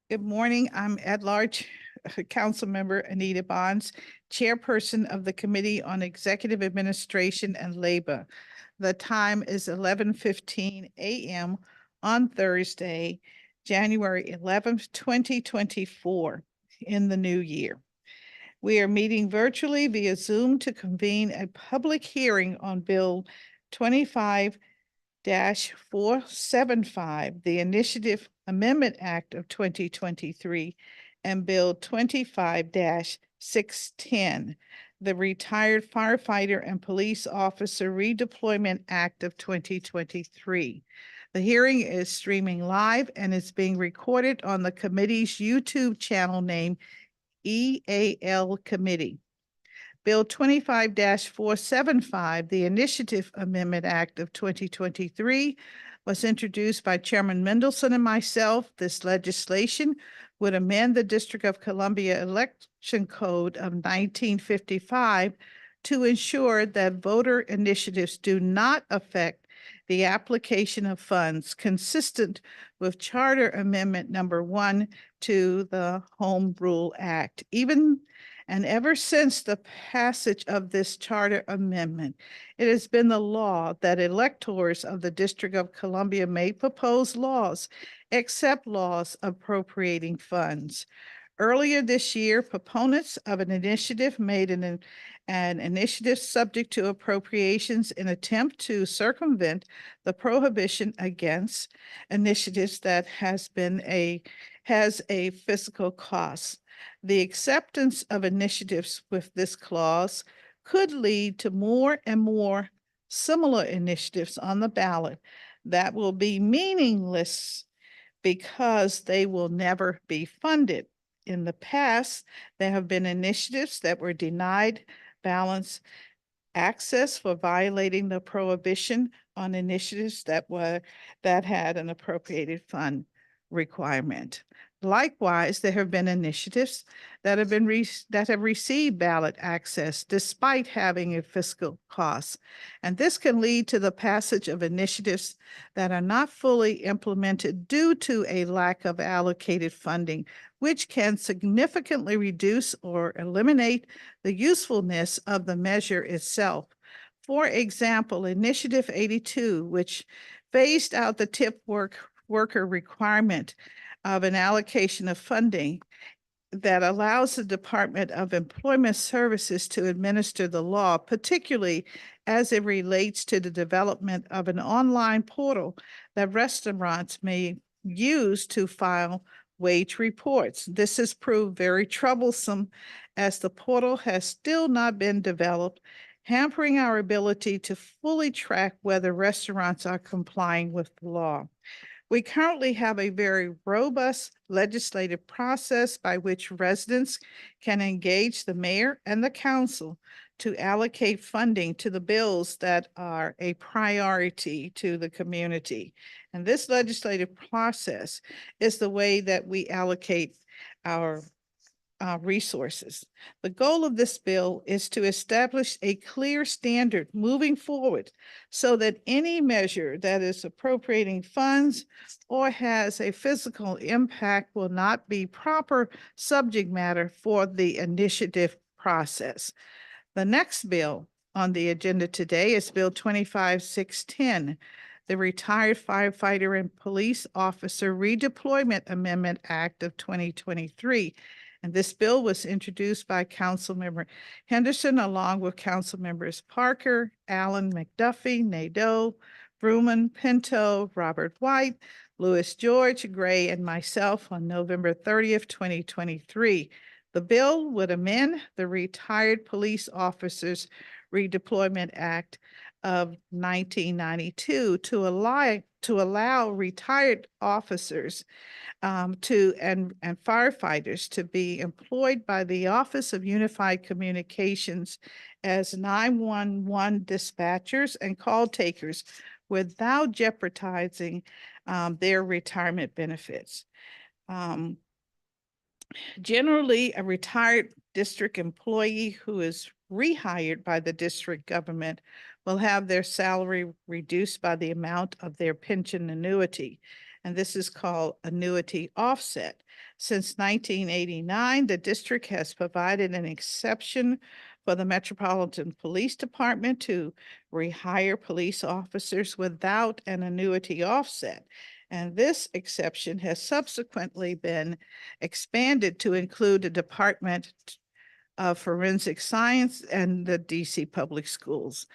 Good morning. I'm at-large Councilmember Anita Bonds, Chairperson of the Committee on Executive Administration and Labor. The time is 11:15 a.m. on Thursday, January 11th, 2024, in the new year. We are meeting virtually via Zoom to convene a public hearing on Bill 25-0475, the Initiative Amendment Act of 2023, and Bill 25-610, the Retired Firefighter and Police Officer Redeployment Act of 2023. The hearing is streaming live and is being recorded on the committee's YouTube channel named EAL Committee. Bill 25-0475, the Initiative Amendment Act of 2023, was introduced by Chairman Mendelson and myself. This legislation would amend the District of Columbia Election Code of 1955 to ensure that voter initiatives do not affect the application of funds, consistent with Charter Amendment Number 1 to the Home Rule Act. And ever since the passage of this charter amendment, it has been the law that electors of the District of Columbia may propose laws, except laws appropriating funds. Earlier this year, proponents of an initiative made an initiative subject to appropriations in attempt to circumvent the prohibition against initiatives that has a fiscal cost. The acceptance of initiatives with this clause could lead to more and more similar initiatives on the ballot that will be meaningless because they will never be funded. In the past, there have been initiatives that were denied balance access for violating the prohibition on initiatives that had an appropriated fund requirement. Likewise, there have been initiatives that have received ballot access despite having a fiscal cost. And this can lead to the passage of initiatives that are not fully implemented due to a lack of allocated funding, which can significantly reduce or eliminate the usefulness of the measure itself. For example, Initiative 82, which phased out the tip worker requirement of an allocation of funding that allows the Department of Employment Services to administer the law, particularly as it relates to the development of an online portal that restaurants may use to file wage reports. This has proved very troublesome as the portal has still not been developed, hampering our ability to fully track whether restaurants are complying with the law. We currently have a very robust legislative process by which residents can engage the mayor and the council to allocate funding to the bills that are a priority to the community. And this legislative process is the way that we allocate our resources. The goal of this bill is to establish a clear standard moving forward so that any measure that is appropriating funds or has a physical impact will not be proper subject matter for the initiative process. The next bill on the agenda today is Bill 25-610, the Retired Firefighter and Police Officer Redeployment Amendment Act of 2023. And this bill was introduced by Councilmember Henderson, along with Council Members Parker, Allen, McDuffie, Nadeau, Bruman, Pinto, Robert White, Louis George, Gray, and myself on November 30th, 2023. The bill would amend the Retired Police Officers Redeployment Act of 1992 to allow retired officers and firefighters to be employed by the Office of Unified Communications as 911 dispatchers and call takers without jeopardizing their retirement benefits. Generally, a retired district employee who is rehired by the district government will have their salary reduced by the amount of their pension annuity. and this is called annuity offset. Since 1989, the district has provided an exception for the Metropolitan Police Department to rehire police officers without an annuity offset. And this exception has subsequently been expanded to include the Department of Forensic Science and the DC Public Schools.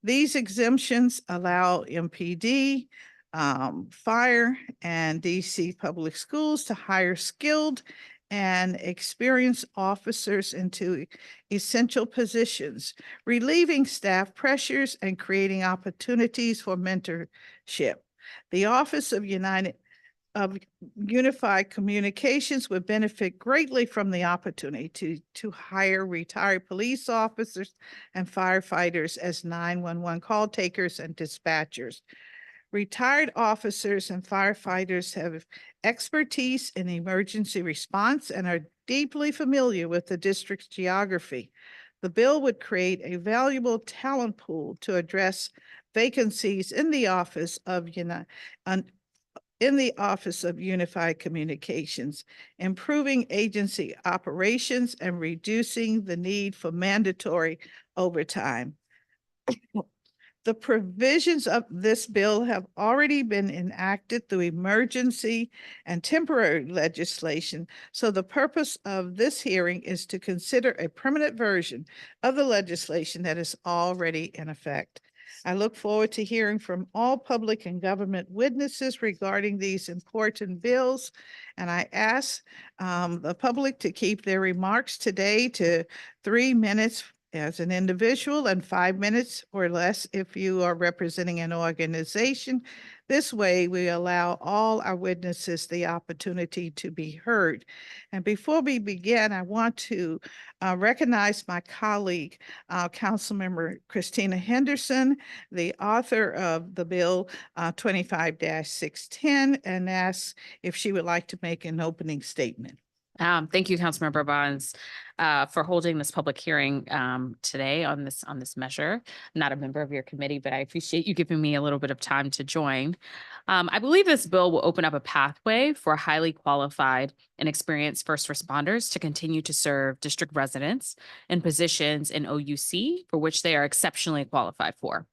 These exemptions allow MPD, fire, and DC Public Schools to hire skilled and experienced officers into essential positions, relieving staff pressures and creating opportunities for mentorship. The Office of Unified Communications would benefit greatly from the opportunity to hire retired police officers and firefighters as 911 call takers and dispatchers. Retired officers and firefighters have expertise in emergency response and are deeply familiar with the district's geography. The bill would create a valuable talent pool to address vacancies in the Office of Unified Communications, improving agency operations and reducing the need for mandatory overtime. The provisions of this bill have already been enacted through emergency and temporary legislation. So the purpose of this hearing is to consider a permanent version of the legislation that is already in effect. I look forward to hearing from all public and government witnesses regarding these important bills. And I ask the public to keep their remarks today to 3 minutes as an individual and 5 minutes or less if you are representing an organization. This way, we allow all our witnesses the opportunity to be heard. And before we begin, I want to recognize my colleague, Councilmember Christina Henderson, the author of the bill 25-0610, and ask if she would like to make an opening statement. Thank you, Councilmember Bonds, for holding this public hearing today on this measure. I'm not a member of your committee, but I appreciate you giving me a little bit of time to join. I believe this bill will open up a pathway for highly qualified and experienced first responders to continue to serve district residents in positions in OUC for which they are exceptionally qualified for.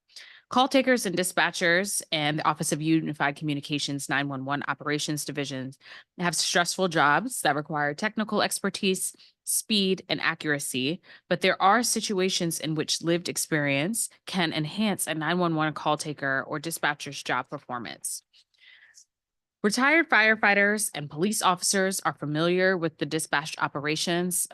Call takers and dispatchers and the Office of Unified Communications 911 Operations Divisions have stressful jobs that require technical expertise, speed, and accuracy, but there are situations in which lived experience can enhance a 911 call taker or dispatcher's job performance. Retired firefighters and police officers are familiar with the dispatch operations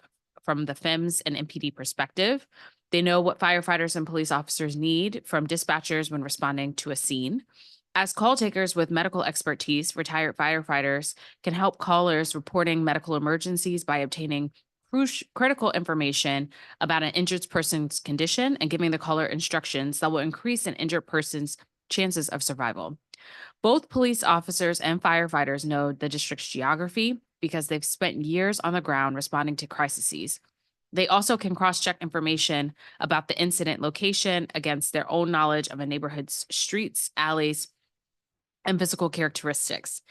from the FEMS and MPD perspective. They know what firefighters and police officers need from dispatchers when responding to a scene. As call takers with medical expertise, retired firefighters can help callers reporting medical emergencies by obtaining critical information about an injured person's condition and giving the caller instructions that will increase an injured person's chances of survival. Both police officers and firefighters know the district's geography because they've spent years on the ground responding to crises. They also can cross-check information about the incident location against their own knowledge of a neighborhood's streets, alleys, and physical characteristics.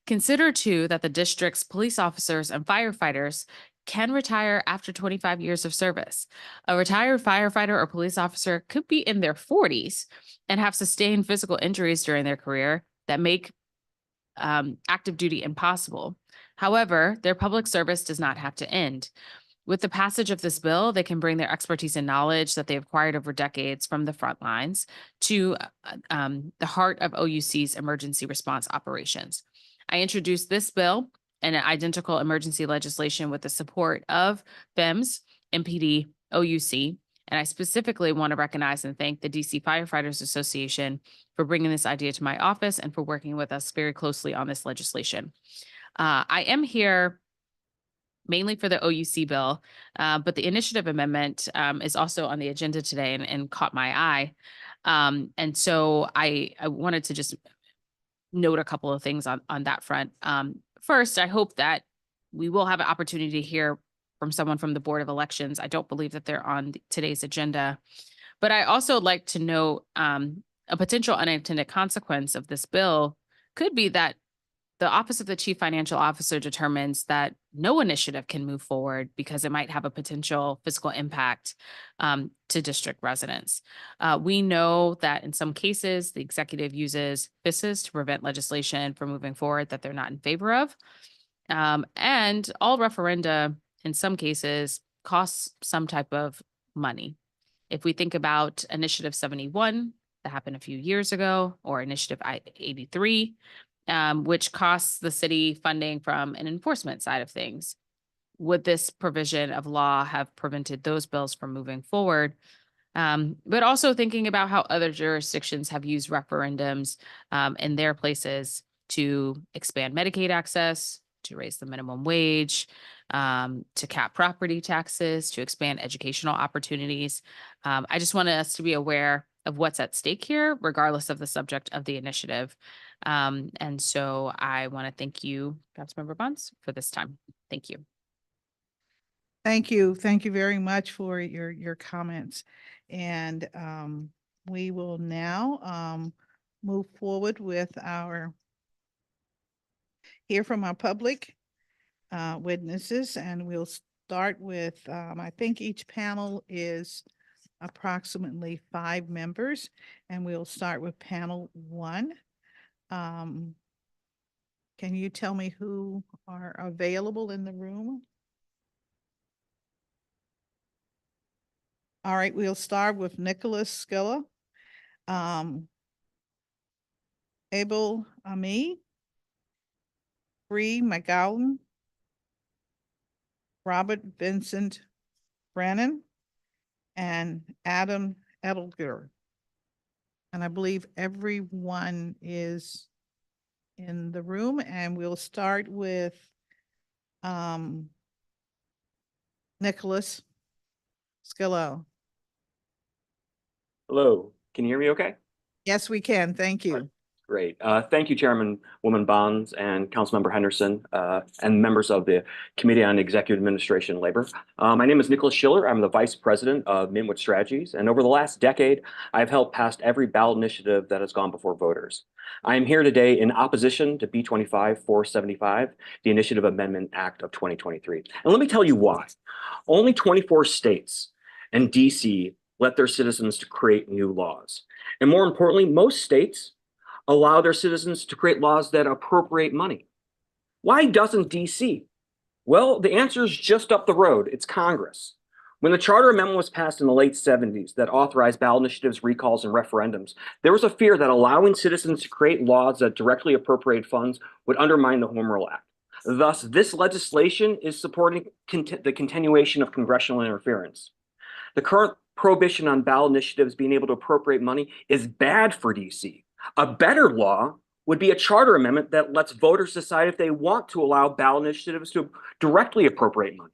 Consider, too, that the district's police officers and firefighters can retire after 25 years of service. A retired firefighter or police officer could be in their 40s and have sustained physical injuries during their career that make active duty impossible. However, their public service does not have to end. With the passage of this bill, they can bring their expertise and knowledge that they've acquired over decades from the front lines to the heart of OUC's emergency response operations. I introduced this bill and an identical emergency legislation with the support of FEMS, MPD, OUC, and I specifically want to recognize and thank the DC Firefighters Association for bringing this idea to my office and for working with us very closely on this legislation. I am here mainly for the OUC bill, but the initiative amendment is also on the agenda today and caught my eye. And so I wanted to just note a couple of things on that front. First, I hope that we will have an opportunity to hear from someone from the Board of Elections. I don't believe that they're on today's agenda, but I also like to note a potential unintended consequence of this bill could be that the Office of the Chief Financial Officer determines that no initiative can move forward because it might have a potential fiscal impact to district residents. We know that in some cases, the executive uses FISs to prevent legislation from moving forward that they're not in favor of. And all referenda, in some cases, costs some type of money. If we think about Initiative 71 that happened a few years ago, or Initiative 83, which costs the city funding from an enforcement side of things, would this provision of law have prevented those bills from moving forward? But also thinking about how other jurisdictions have used referendums in their places to expand Medicaid access, to raise the minimum wage, to cap property taxes, to expand educational opportunities. I just wanted us to be aware of what's at stake here, regardless of the subject of the initiative. And so I want to thank you, Councilmember Bonds, for this time. Thank you. Thank you. Thank you very much for your comments. And we will now move forward with hear from our public witnesses, and we'll start with, I think each panel is approximately 5 members, and we'll start with panel 1. Can you tell me who are available in the room? All right, we'll start with Nicholas Schiller, Abel Ami, Bri Mallan, Robert Vincent Brennan, and Adam Erdinger. And I believe everyone is in the room, and we'll start with Nicholas Schiller. Hello, can you hear me okay? Yes, we can. Thank you. Great. Thank you, Chairwoman Bonds and Councilmember Henderson, and members of the Committee on Executive Administration and Labor. My name is Nicholas Schiller. I'm the Vice President of Minwood Strategies, and over the last decade, I've helped pass every ballot initiative that has gone before voters. I am here today in opposition to B25-0475, the Initiative Amendment Act of 2023. And let me tell you why. Only 24 states and DC let their citizens to create new laws. And more importantly, most states allow their citizens to create laws that appropriate money. Why doesn't DC? Well, the answer is just up the road. It's Congress. When the Charter Amendment was passed in the late 70s that authorized ballot initiatives, recalls, and referendums, there was a fear that allowing citizens to create laws that directly appropriate funds would undermine the Home Rule Act. Thus, this legislation is supporting the continuation of congressional interference. The current prohibition on ballot initiatives being able to appropriate money is bad for DC. A better law would be a charter amendment that lets voters decide if they want to allow ballot initiatives to directly appropriate money.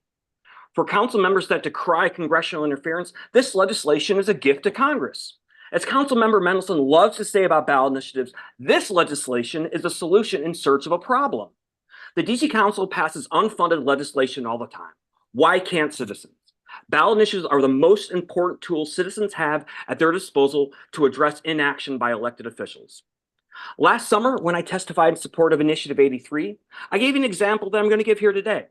For council members that decry congressional interference, this legislation is a gift to Congress. As Councilmember Mendelson loves to say about ballot initiatives, this legislation is a solution in search of a problem. The DC Council passes unfunded legislation all the time. Why can't citizens? Ballot initiatives are the most important tool citizens have at their disposal to address inaction by elected officials. Last summer, when I testified in support of Initiative 83, I gave an example that I'm going to give here today.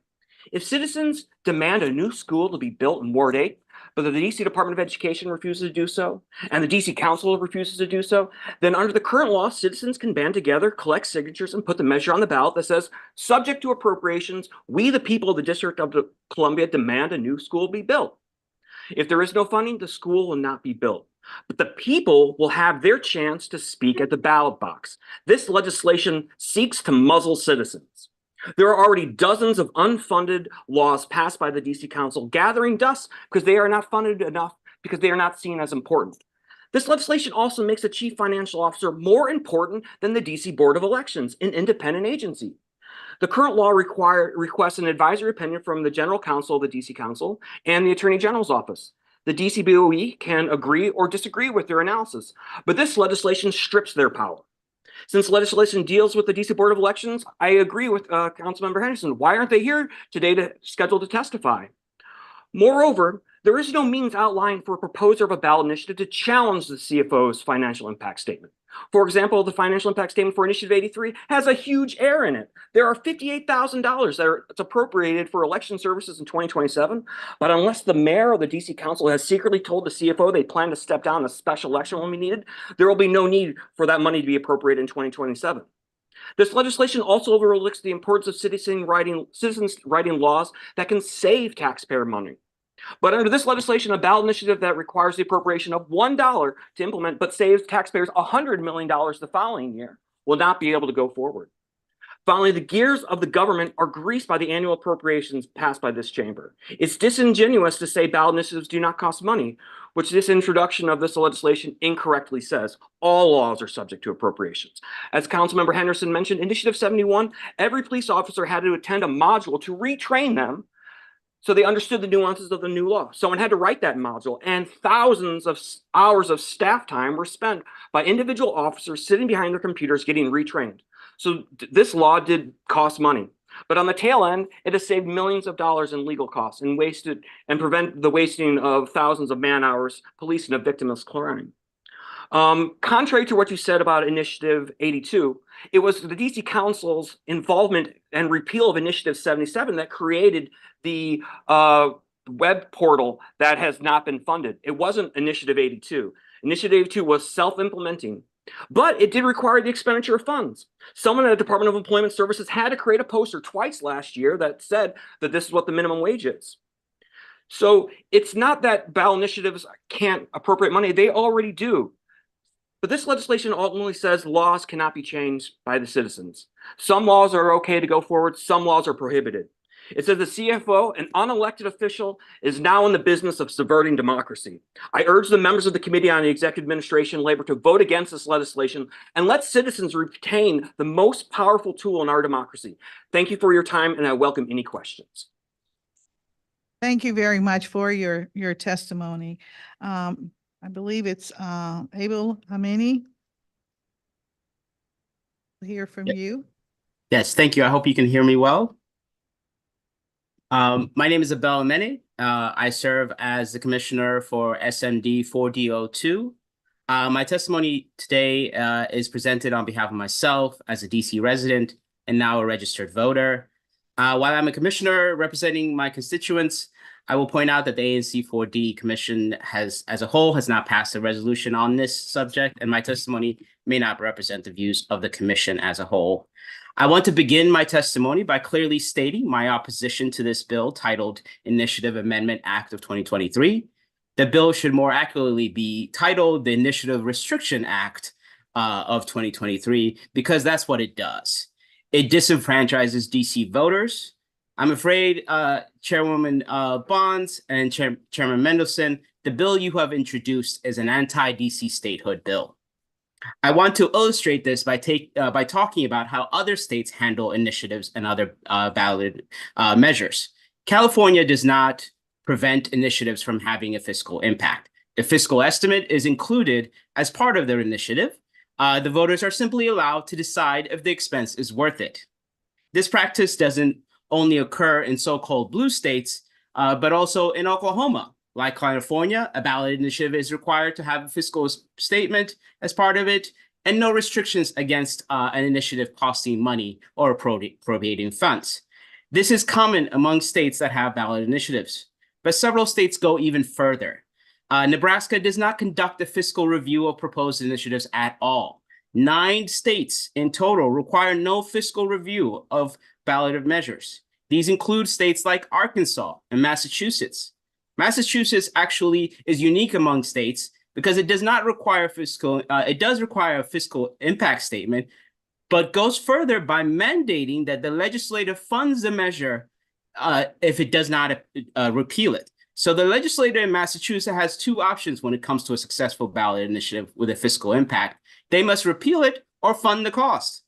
If citizens demand a new school to be built in Ward 8, but the DC Department of Education refuses to do so, and the DC Council refuses to do so, then under the current law, citizens can band together, collect signatures, and put the measure on the ballot that says, subject to appropriations, we, the people of the District of Columbia, demand a new school be built. If there is no funding, the school will not be built. But the people will have their chance to speak at the ballot box. This legislation seeks to muzzle citizens. There are already dozens of unfunded laws passed by the DC Council gathering dust because they are not funded enough, because they are not seen as important. This legislation also makes the chief financial officer more important than the DC Board of Elections, an independent agency. The current law requests an advisory opinion from the General Counsel of the DC Council and the Attorney General's office. The DC BOE can agree or disagree with their analysis, but this legislation strips their power. Since legislation deals with the DC Board of Elections, I agree with Councilmember Henderson. Why aren't they here today scheduled to testify? Moreover, there is no means outlined for a proposer of a ballot initiative to challenge the CFO's financial impact statement. For example, the financial impact statement for Initiative 83 has a huge error in it. There are $58,000 that's appropriated for election services in 2027, but unless the mayor or the DC council has secretly told the CFO they plan to step down a special election when we need it, there will be no need for that money to be appropriated in 2027. This legislation also overlooks the importance of citizens writing laws that can save taxpayer money. But under this legislation, a ballot initiative that requires the appropriation of $1 to implement but saves taxpayers $100 million the following year will not be able to go forward. Finally, the gears of the government are greased by the annual appropriations passed by this chamber. It's disingenuous to say ballot initiatives do not cost money, which this introduction of this legislation incorrectly says. All laws are subject to appropriations. As Councilmember Henderson mentioned, Initiative 71, every police officer had to attend a module to retrain them so they understood the nuances of the new law. Someone had to write that module, and thousands of hours of staff time were spent by individual officers sitting behind their computers getting retrained. So this law did cost money. But on the tail end, it has saved millions of dollars in legal costs and prevent the wasting of thousands of man hours policing a victimless crime. Contrary to what you said about Initiative 82, it was the DC Council's involvement and repeal of Initiative 77 that created the web portal that has not been funded. It wasn't Initiative 82. Initiative 82 was self-implementing, but it did require the expenditure of funds. Someone at the Department of Employment Services had to create a poster twice last year that said that this is what the minimum wage is. So it's not that ballot initiatives can't appropriate money. They already do. But this legislation ultimately says laws cannot be changed by the citizens. Some laws are okay to go forward. Some laws are prohibited. It says the CFO, an unelected official, is now in the business of subverting democracy. I urge the members of the Committee on Executive Administration and Labor to vote against this legislation and let citizens retain the most powerful tool in our democracy. Thank you for your time, and I welcome any questions. Thank you very much for your testimony. I believe it's Abel Ami. We'll hear from you. Yes, thank you. I hope you can hear me well. My name is Abel Ami. I serve as the commissioner for SMD 4D02. My testimony today is presented on behalf of myself as a DC resident and now a registered voter. While I'm a commissioner representing my constituents, I will point out that the ANC 4D Commission as a whole has not passed a resolution on this subject, and my testimony may not represent the views of the commission as a whole. I want to begin my testimony by clearly stating my opposition to this bill titled Initiative Amendment Act of 2023. The bill should more accurately be titled the Initiative Restriction Act of 2023, because that's what it does. It disenfranchises DC voters. I'm afraid, Chairwoman Bonds and Chairman Mendelson, the bill you have introduced is an anti-DC statehood bill. I want to illustrate this by talking about how other states handle initiatives and other ballot measures. California does not prevent initiatives from having a fiscal impact. The fiscal estimate is included as part of their initiative. The voters are simply allowed to decide if the expense is worth it. This practice doesn't only occur in so-called blue states, but also in Oklahoma. Like California, a ballot initiative is required to have a fiscal statement as part of it, and no restrictions against an initiative costing money or appropriating funds. This is common among states that have ballot initiatives, but several states go even further. Nebraska does not conduct a fiscal review of proposed initiatives at all. 9 states in total require no fiscal review of ballot measures. These include states like Arkansas and Massachusetts. Massachusetts actually is unique among states because it does not require it does require a fiscal impact statement, but goes further by mandating that the legislature funds the measure if it does not repeal it. So the legislature in Massachusetts has 2 options when it comes to a successful ballot initiative with a fiscal impact. They must repeal it or fund the cost.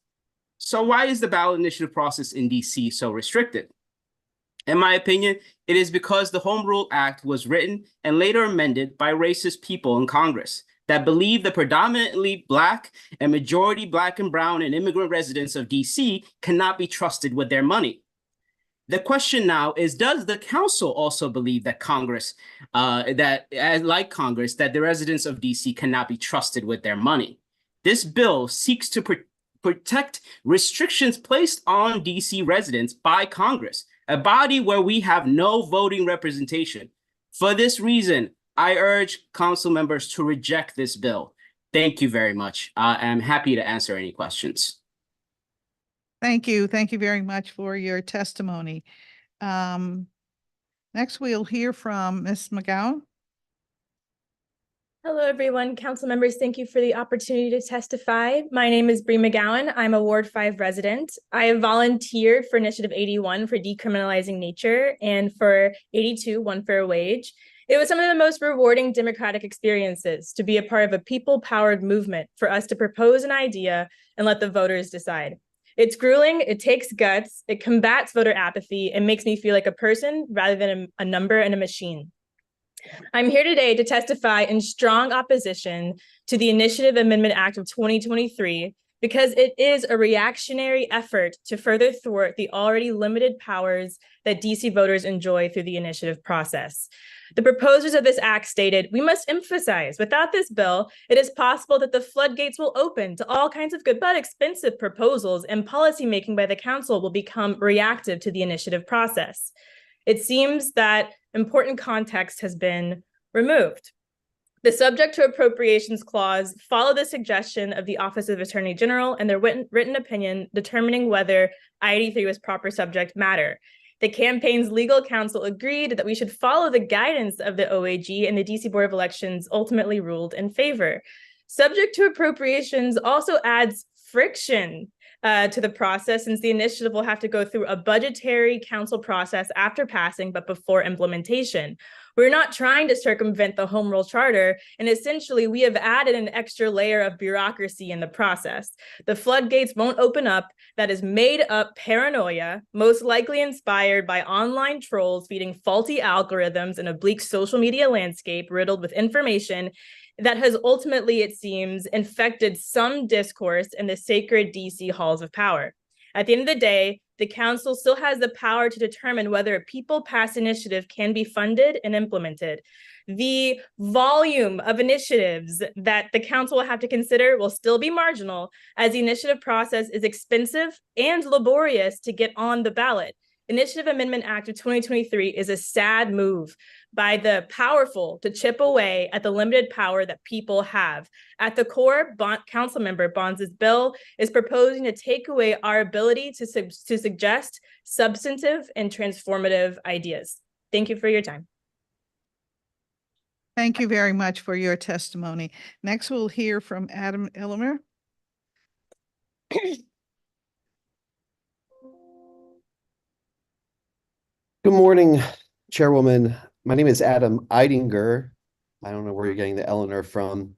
So why is the ballot initiative process in DC so restricted? In my opinion, it is because the Home Rule Act was written and later amended by racist people in Congress that believe the predominantly Black and majority Black and brown and immigrant residents of DC cannot be trusted with their money. The question now is, does the council also believe that like Congress, that the residents of DC cannot be trusted with their money? this bill seeks to protect restrictions placed on DC residents by Congress, a body where we have no voting representation. For this reason, I urge council members to reject this bill. Thank you very much. I'm happy to answer any questions. Thank you. Thank you very much for your testimony. Next, we'll hear from Ms. McGowan. Hello, everyone. Council members, thank you for the opportunity to testify. My name is Bri Mallan. I'm a Ward 5 resident. I have volunteered for Initiative 81 for decriminalizing nature and for 82, One Fair Wage. It was some of the most rewarding democratic experiences to be a part of a people-powered movement for us to propose an idea and let the voters decide. It's grueling, it takes guts, it combats voter apathy, and makes me feel like a person rather than a number and a machine. I'm here today to testify in strong opposition to the Initiative Amendment Act of 2023 because it is a reactionary effort to further thwart the already limited powers that DC voters enjoy through the initiative process. The proposers of this act stated, "We must emphasize, without this bill, it is possible that the floodgates will open to all kinds of good but expensive proposals, and policymaking by the council will become reactive to the initiative process." It seems that important context has been removed. The subject to appropriations clause followed the suggestion of the Office of Attorney General and their written opinion determining whether I-83 was proper subject matter. The campaign's legal counsel agreed that we should follow the guidance of the OAG, and the DC Board of Elections ultimately ruled in favor. Subject to appropriations also adds friction to the process, since the initiative will have to go through a budgetary council process after passing, but before implementation. We're not trying to circumvent the Home Rule Charter, and essentially we have added an extra layer of bureaucracy in the process. The floodgates won't open up. That is made up paranoia, most likely inspired by online trolls feeding faulty algorithms in a bleak social media landscape riddled with information that has ultimately, it seems, infected some discourse in the sacred DC halls of power. At the end of the day, the council still has the power to determine whether a people-passed initiative can be funded and implemented. The volume of initiatives that the council will have to consider will still be marginal, as the initiative process is expensive and laborious to get on the ballot. Initiative Amendment Act of 2023 is a sad move by the powerful to chip away at the limited power that people have. At the core, Councilmember Bonds' bill is proposing to take away our ability to suggest substantive and transformative ideas. Thank you for your time. Thank you very much for your testimony. Next, we'll hear from Adam Erdinger. Good morning, Chairwoman. My name is Adam Erdinger. I don't know where you're getting the Eleanor from.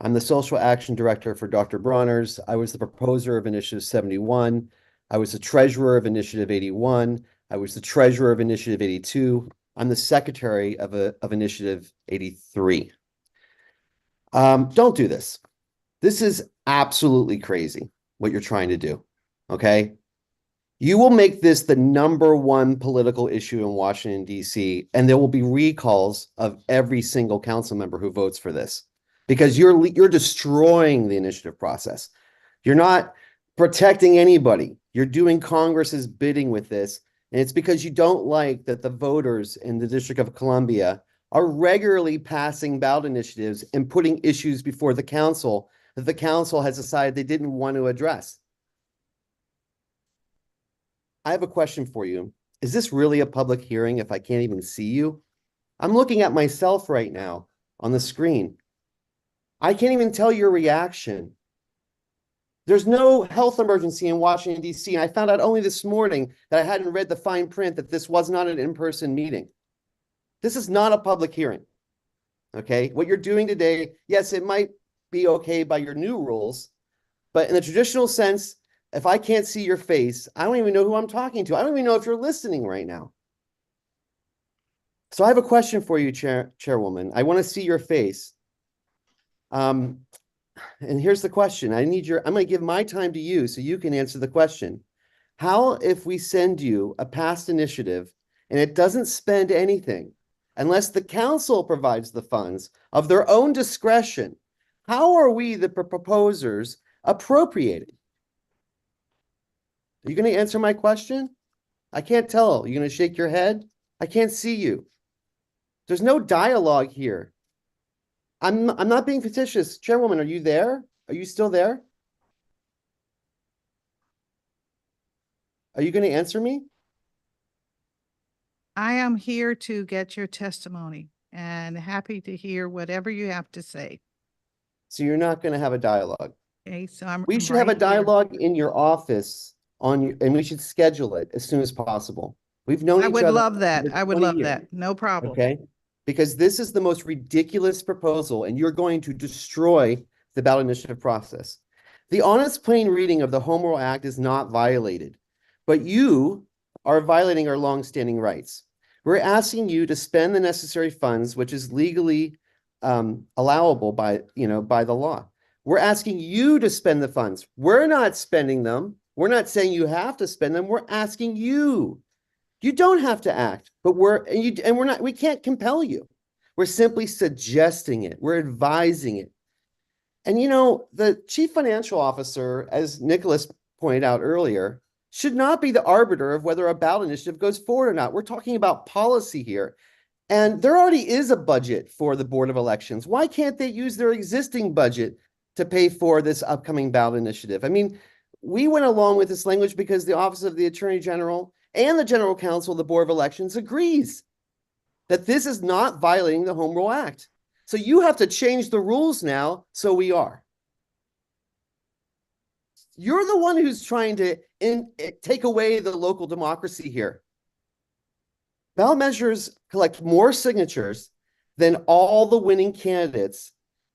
I'm the Social Action Director for Dr. Bronner's. I was the proposer of Initiative 71. I was the treasurer of Initiative 81. I was the treasurer of Initiative 82. I'm the secretary of Initiative 83. Don't do this. This is absolutely crazy what you're trying to do, okay? You will make this the #1 political issue in Washington, D.C., and there will be recalls of every single council member who votes for this, because you're destroying the initiative process. You're not protecting anybody. You're doing Congress's bidding with this, and it's because you don't like that the voters in the District of Columbia are regularly passing ballot initiatives and putting issues before the council that the council has decided they didn't want to address. I have a question for you. Is this really a public hearing if I can't even see you? I'm looking at myself right now on the screen. I can't even tell your reaction. There's no health emergency in Washington, D.C., and I found out only this morning that I hadn't read the fine print that this was not an in-person meeting. This is not a public hearing, okay? What you're doing today, yes, it might be okay by your new rules, but in the traditional sense, if I can't see your face, I don't even know who I'm talking to. I don't even know if you're listening right now. So I have a question for you, Chairwoman. I want to see your face. And here's the question. I'm going to give my time to you so you can answer the question. How if we send you a past initiative and it doesn't spend anything unless the council provides the funds of their own discretion How are we, the proposers, appropriating? Are you going to answer my question? I can't tell. You're going to shake your head? I can't see you. There's no dialogue here. I'm not being fictitious. Chairwoman, are you there? Are you still there? Are you going to answer me? I am here to get your testimony and happy to hear whatever you have to say. So you're not going to have a dialogue. Okay, so I'm We should have a right here. dialogue in your office and we should schedule it as soon as possible. We've known I each would other love that. for I would 20 love years, that. No problem. okay? Because this is the most ridiculous proposal and you're going to destroy the ballot initiative process. The honest plain reading of the Home Rule Act is not violated, but you are violating our longstanding rights. We're asking you to spend the necessary funds, which is legally allowable by the law. We're asking you to spend the funds. We're not spending them. We're not saying you have to spend them. We're asking you. You don't have to act, but we can't compel you. We're simply suggesting it. We're advising it. And the chief financial officer, as Nicholas pointed out earlier, should not be the arbiter of whether a ballot initiative goes forward or not. We're talking about policy here. And there already is a budget for the Board of Elections. Why can't they use their existing budget to pay for this upcoming ballot initiative? I mean, we went along with this language because the Office of the Attorney General and the General Counsel of the Board of Elections agrees that this is not violating the Home Rule Act. So you have to change the rules now, so we are. You're the one who's trying to take away the local democracy here. Ballot measures collect more signatures than all the winning candidates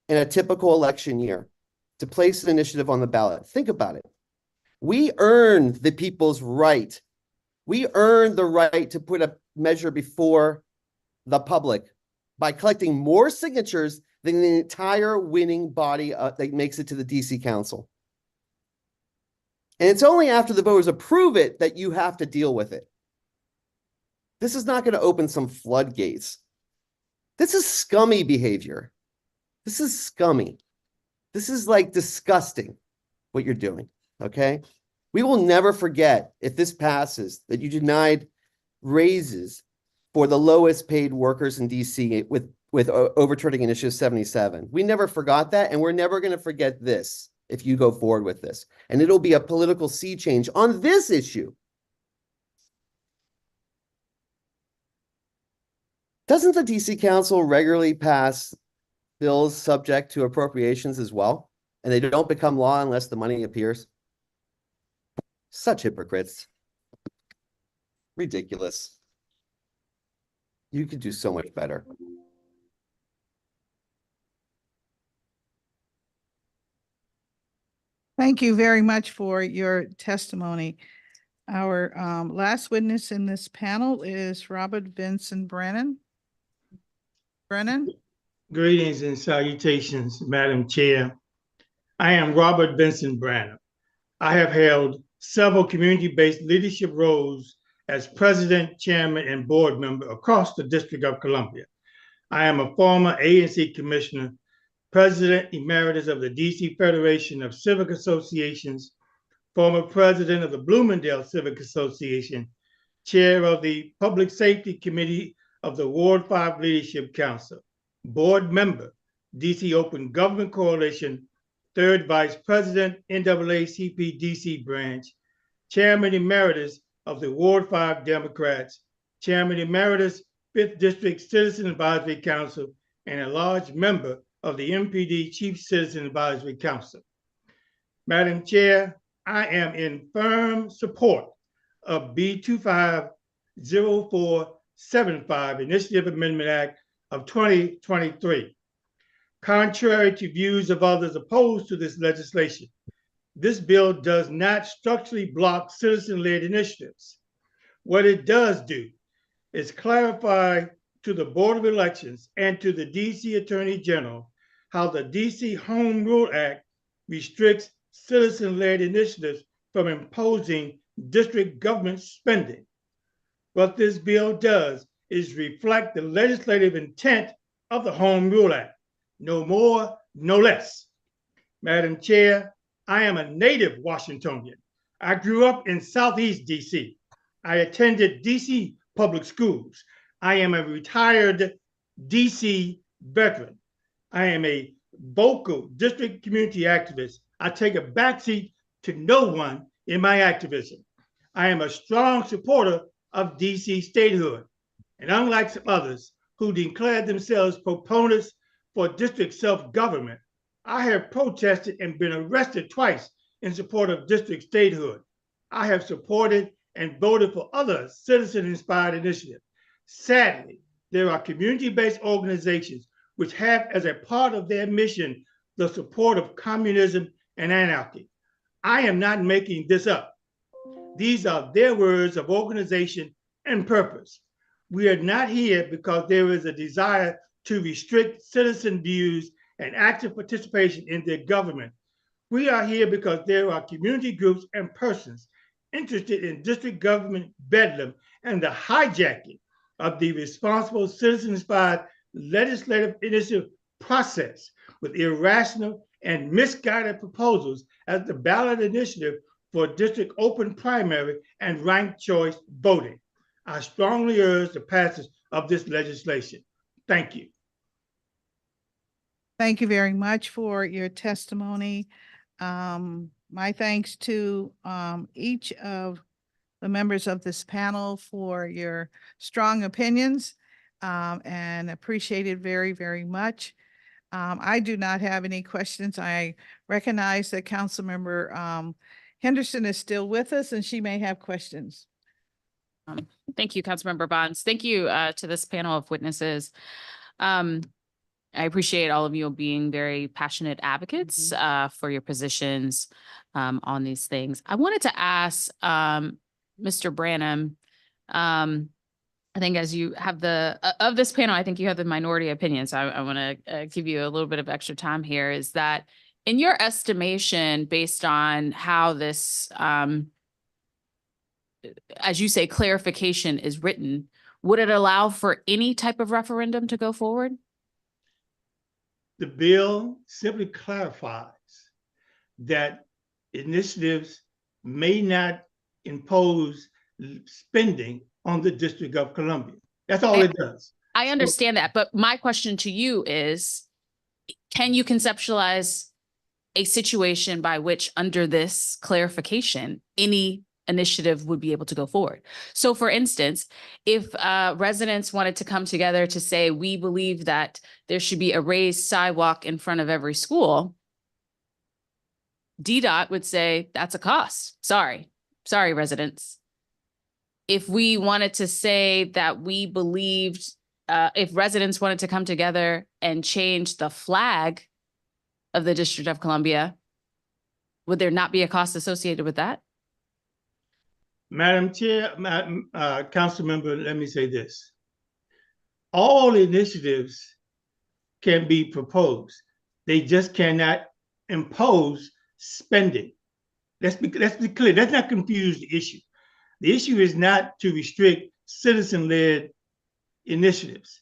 in a typical election year to place an initiative on the ballot. Think about it. We earned the people's right. We earned the right to put a measure before the public by collecting more signatures than the entire winning body that makes it to the DC Council. And it's only after the voters approve it that you have to deal with it. This is not going to open some floodgates. This is scummy behavior. This is scummy. This is like disgusting what you're doing, okay? We will never forget, if this passes, that you denied raises for the lowest paid workers in DC with overturning Initiative 77. We never forgot that, and we're never going to forget this if you go forward with this. And it'll be a political sea change on this issue. Doesn't the DC Council regularly pass bills subject to appropriations as well? And they don't become law unless the money appears? Such hypocrites. Ridiculous. You could do so much better. Thank you very much for your testimony. Our last witness in this panel is Robert Vincent Brennan. Brennan? Greetings and salutations, Madam Chair. I am Robert Vincent Brennan. I have held several community-based leadership roles as president, chairman, and board member across the District of Columbia. I am a former ANC commissioner, president emeritus of the DC Federation of Civic Associations, former president of the Bloomingdale Civic Association, chair of the Public Safety Committee of the Ward 5 Leadership Council, board member, DC Open Government Coalition, third vice president, NAACP DC branch, chairman emeritus of the Ward 5 Democrats, chairman emeritus, 5th District Citizen Advisory Council, and a large member of the MPD Chief Citizen Advisory Council. Madam Chair, I am in firm support of B25-0475 Initiative Amendment Act of 2023. Contrary to views of others opposed to this legislation, this bill does not structurally block citizen-led initiatives. What it does do is clarify to the Board of Elections and to the DC Attorney General how the DC Home Rule Act restricts citizen-led initiatives from imposing district government spending. What this bill does is reflect the legislative intent of the Home Rule Act. No more, no less. Madam Chair, I am a native Washingtonian. I grew up in Southeast DC. I attended DC public schools. I am a retired DC veteran. I am a vocal district community activist. I take a backseat to no one in my activism. I am a strong supporter of DC statehood. And unlike some others who declared themselves proponents for district self-government, I have protested and been arrested twice in support of district statehood. I have supported and voted for other citizen-inspired initiatives. Sadly, there are community-based organizations which have as a part of their mission the support of communism and anarchy. I am not making this up. These are their words of organization and purpose. We are not here because there is a desire to restrict citizen views and active participation in their government. We are here because there are community groups and persons interested in district government bedlam and the hijacking of the responsible citizen-inspired legislative initiative process with irrational and misguided proposals as the ballot initiative for district open primary and ranked choice voting. I strongly urge the passage of this legislation. Thank you. Thank you very much for your testimony. My thanks to each of the members of this panel for your strong opinions and appreciate it very, very much. I do not have any questions. I recognize that Councilmember Henderson is still with us and she may have questions. Thank you, Councilmember Bonds. Thank you to this panel of witnesses. I appreciate all of you being very passionate advocates for your positions on these things. I wanted to ask Mr. Branham, I think as you have of this panel, I think you have the minority opinion. So I want to give you a little bit of extra time here. Is that in your estimation, based on how this, as you say, clarification is written, would it allow for any type of referendum to go forward? The bill simply clarifies that initiatives may not impose spending on the District of Columbia. That's all it does. I understand that, but my question to you is, can you conceptualize a situation by which under this clarification, any initiative would be able to go forward? So for instance, if residents wanted to come together to say, we believe that there should be a raised sidewalk in front of every school, DDOT would say, that's a cost. Sorry, residents. If we wanted to say that we believed, if residents wanted to come together and change the flag of the District of Columbia, would there not be a cost associated with that? Madam Chair, Council Member, let me say this. All initiatives can be proposed. They just cannot impose spending. Let's be clear. Let's not confuse the issue. The issue is not to restrict citizen-led initiatives.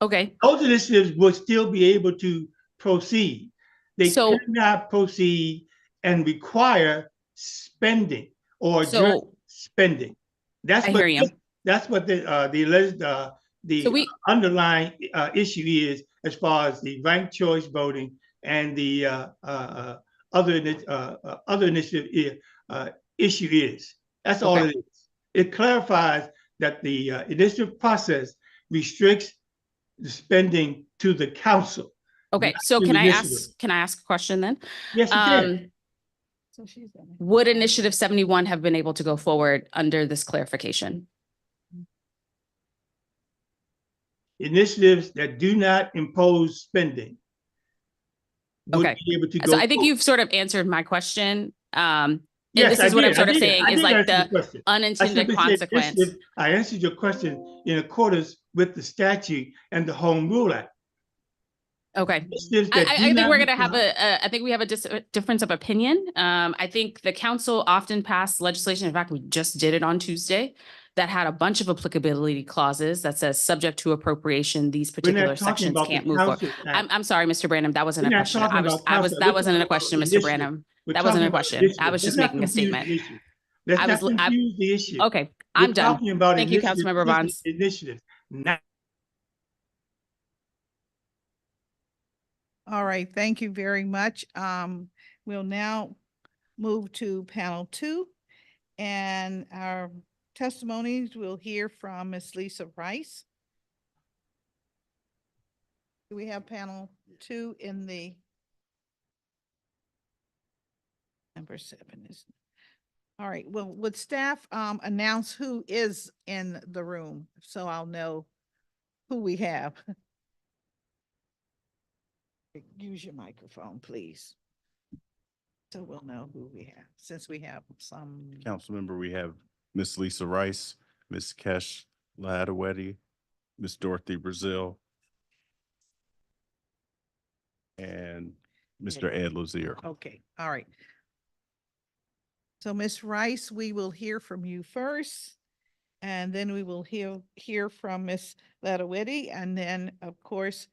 Okay. Those initiatives will still be able to proceed. They cannot proceed and require spending or spending. That's what the underlying issue is as far as the ranked choice voting and the other initiative issue is. That's all it is. It clarifies that the initiative process restricts the spending to the council. Okay, so can I ask a question then? Yes, you can. Would Initiative 71 have been able to go forward under this clarification? Initiatives that do not impose spending would be able to go So I think you've sort of answered my question. Yes, this is what I'm sort of saying is like the unintended consequence. I answered your question in accordance with the statute and the Home Rule Act. Okay. I think we're going to have I think we have a difference of opinion. I think the council often passed legislation. In fact, we just did it on Tuesday that had a bunch of applicability clauses that says subject to appropriation, these We're particular not talking sections about can't the move forward. Council Act. I'm sorry, Mr. Branham, that wasn't We're a not question. talking about council. That We're wasn't a talking question, about Mr. initiative. Branham. We're That wasn't talking a about question. I initiative. was just Let's not making a confuse statement. the issue. Let's I not was- I- confuse the issue. Okay, We're I'm done. talking about Thank you, initiative, Councilmember Bonds. initiative, not All right, thank you very much. We'll now move to panel 2. And our testimonies, we'll hear from Ms. Lisa Rice. Do we have panel 2 in the number 7 is? All right, well, would staff announce who is in the room so I'll know who we have? Use your microphone, please. So we'll know who we have, since we have some. Councilmember, we have Miss Lisa Rice, Miss Kesh Ladawedi, Miss Dorothy Brazil, and Mr. Ed Lozier. Okay, all right. So Ms. Rice, we will hear from you first, and then we will hear from Ms. Ladawedi, and then, of course,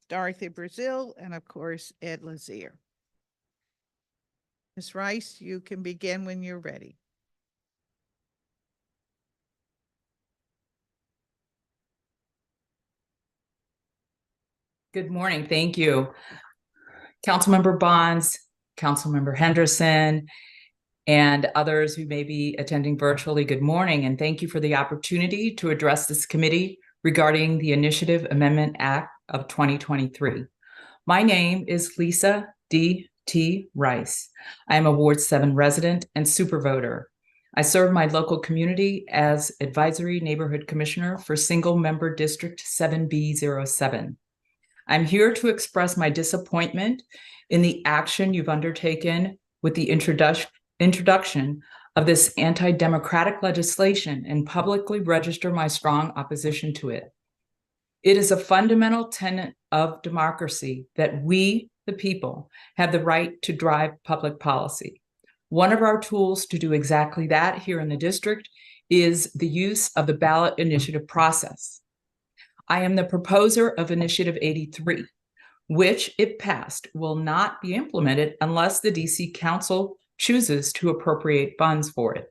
Dorothy Brazil, and of course, Ed Lozier. Ms. Rice, you can begin when you're ready. Good morning. Thank you. Councilmember Bonds, Councilmember Henderson, and others who may be attending virtually, good morning, and thank you for the opportunity to address this committee regarding the Initiative Amendment Act of 2023. My name is Lisa D.T. Rice. I am a Ward 7 resident and super voter. I serve my local community as Advisory Neighborhood Commissioner for Single Member District 7B07. I'm here to express my disappointment in the action you've undertaken with the introduction of this anti-democratic legislation and publicly register my strong opposition to it. It is a fundamental tenet of democracy that we, the people, have the right to drive public policy. One of our tools to do exactly that here in the district is the use of the ballot initiative process. I am the proposer of Initiative 83, which, if passed, will not be implemented unless the DC Council chooses to appropriate funds for it.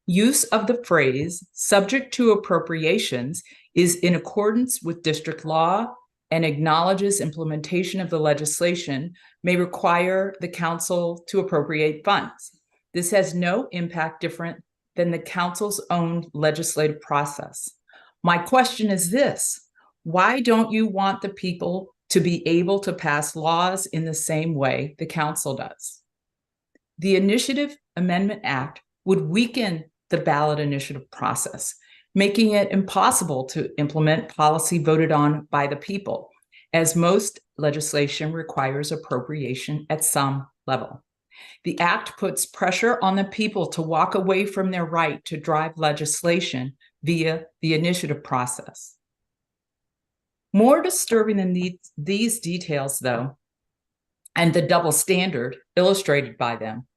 Use of the phrase subject to appropriations is in accordance with district law and acknowledges implementation of the legislation may require the council to appropriate funds. This has no impact different than the council's own legislative process. My question is this: why don't you want the people to be able to pass laws in the same way the council does? The Initiative Amendment Act would weaken the ballot initiative process, making it impossible to implement policy voted on by the people, as most legislation requires appropriation at some level. The act puts pressure on the people to walk away from their right to drive legislation via the initiative process. More disturbing than these details, though, and the double standard illustrated by them,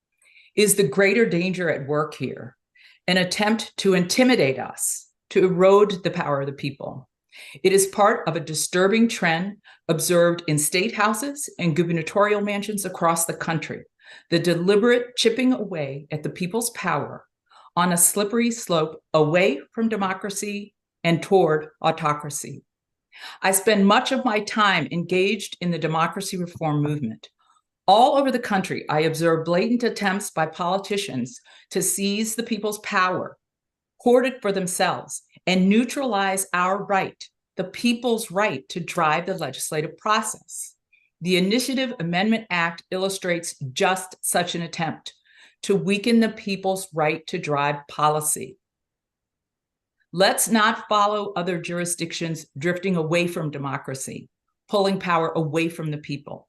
is the greater danger at work here, an attempt to intimidate us, to erode the power of the people. It is part of a disturbing trend observed in state houses and gubernatorial mansions across the country, the deliberate chipping away at the people's power on a slippery slope away from democracy and toward autocracy. I spend much of my time engaged in the democracy reform movement. All over the country, I observe blatant attempts by politicians to seize the people's power, hoard it for themselves, and neutralize our right, the people's right, to drive the legislative process. The Initiative Amendment Act illustrates just such an attempt to weaken the people's right to drive policy. Let's not follow other jurisdictions drifting away from democracy, pulling power away from the people.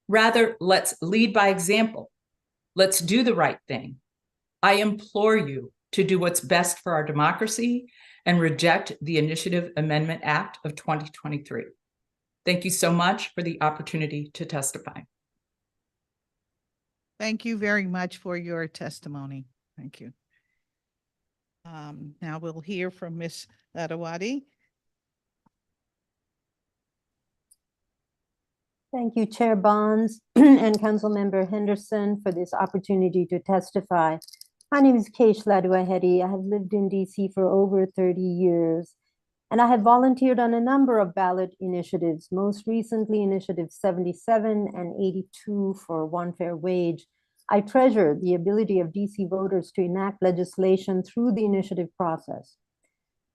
Rather, let's lead by example. Let's do the right thing. I implore you to do what's best for our democracy and reject the Initiative Amendment Act of 2023. Thank you so much for the opportunity to testify. Thank you very much for your testimony. Thank you. Now we'll hear from Ms. Ladawadi. Thank you, Chair Bonds and Councilmember Henderson for this opportunity to testify. My name is Keish Ladawahedi. I have lived in DC for over 30 years, and I have volunteered on a number of ballot initiatives, most recently Initiative 77 and 82 for one fair wage. I treasure the ability of DC voters to enact legislation through the initiative process.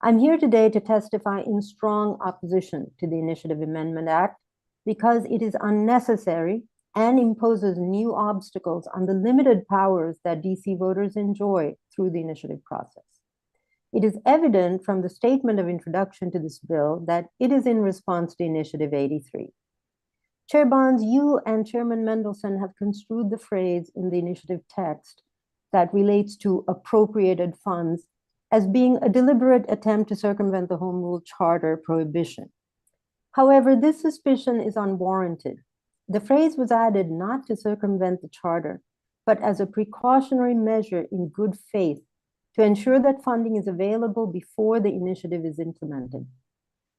I'm here today to testify in strong opposition to the Initiative Amendment Act because it is unnecessary and imposes new obstacles on the limited powers that DC voters enjoy through the initiative process. It is evident from the statement of introduction to this bill that it is in response to Initiative 83. Chair Bonds, you and Chairman Mendelson have construed the phrase in the initiative text that relates to appropriated funds as being a deliberate attempt to circumvent the Home Rule Charter prohibition. However, this suspicion is unwarranted. The phrase was added not to circumvent the charter, but as a precautionary measure in good faith to ensure that funding is available before the initiative is implemented.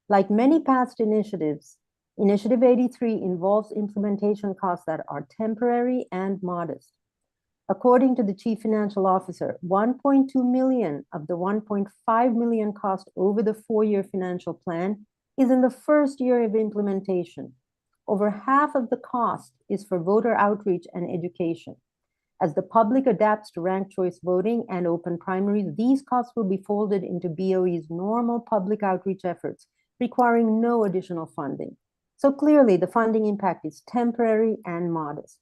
Like many past initiatives, Initiative 83 involves implementation costs that are temporary and modest. According to the Chief Financial Officer, 1.2 million of the 1.5 million cost over the 4-year financial plan is in the first year of implementation. Over half of the cost is for voter outreach and education. As the public adapts to ranked choice voting and open primaries, these costs will be folded into BOE's normal public outreach efforts, requiring no additional funding. So clearly, the funding impact is temporary and modest.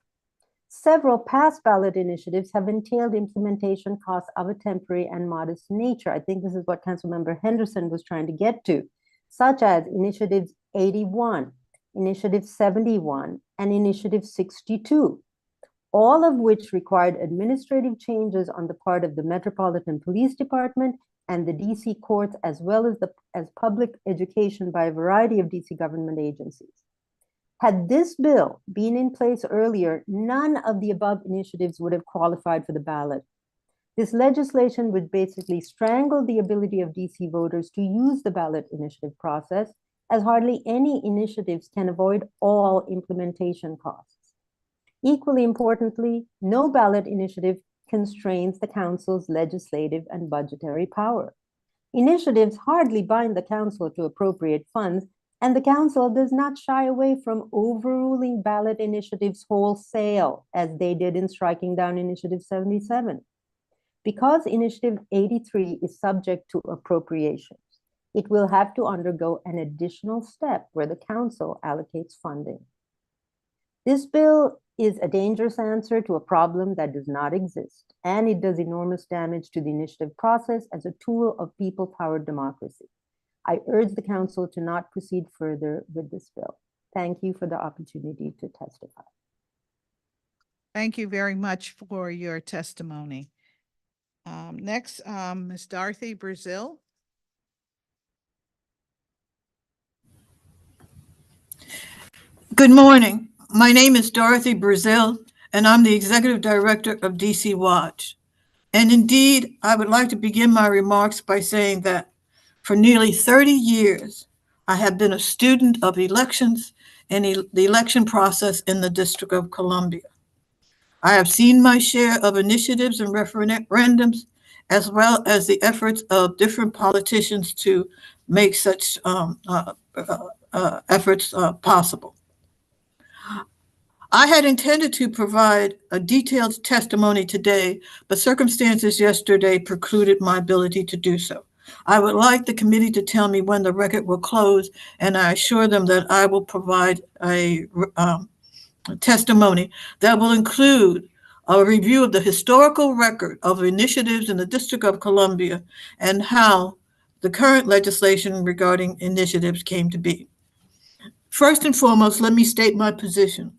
Several past ballot initiatives have entailed implementation costs of a temporary and modest nature. I think this is what Councilmember Henderson was trying to get to, such as Initiatives 81, Initiative 71, and Initiative 62, all of which required administrative changes on the part of the Metropolitan Police Department and the DC courts, as well as public education by a variety of DC government agencies. Had this bill been in place earlier, none of the above initiatives would have qualified for the ballot. This legislation would basically strangle the ability of DC voters to use the ballot initiative process, as hardly any initiatives can avoid all implementation costs. Equally importantly, no ballot initiative constrains the council's legislative and budgetary power. Initiatives hardly bind the council to appropriate funds, and the council does not shy away from overruling ballot initiatives wholesale, as they did in striking down Initiative 77. Because Initiative 83 is subject to appropriations, it will have to undergo an additional step where the council allocates funding. This bill is a dangerous answer to a problem that does not exist, and it does enormous damage to the initiative process as a tool of people-powered democracy. I urge the council to not proceed further with this bill. Thank you for the opportunity to testify. Thank you very much for your testimony. Next, Ms. Dorothy Brazil. Good morning. My name is Dorothy Brazil, and I'm the Executive Director of DC Watch. And indeed, I would like to begin my remarks by saying that for nearly 30 years, I have been a student of elections and the election process in the District of Columbia. I have seen my share of initiatives and referendums, as well as the efforts of different politicians to make such efforts possible. I had intended to provide a detailed testimony today, but circumstances yesterday precluded my ability to do so. I would like the committee to tell me when the record will close, and I assure them that I will provide a testimony that will include a review of the historical record of initiatives in the District of Columbia and how the current legislation regarding initiatives came to be. First and foremost, let me state my position.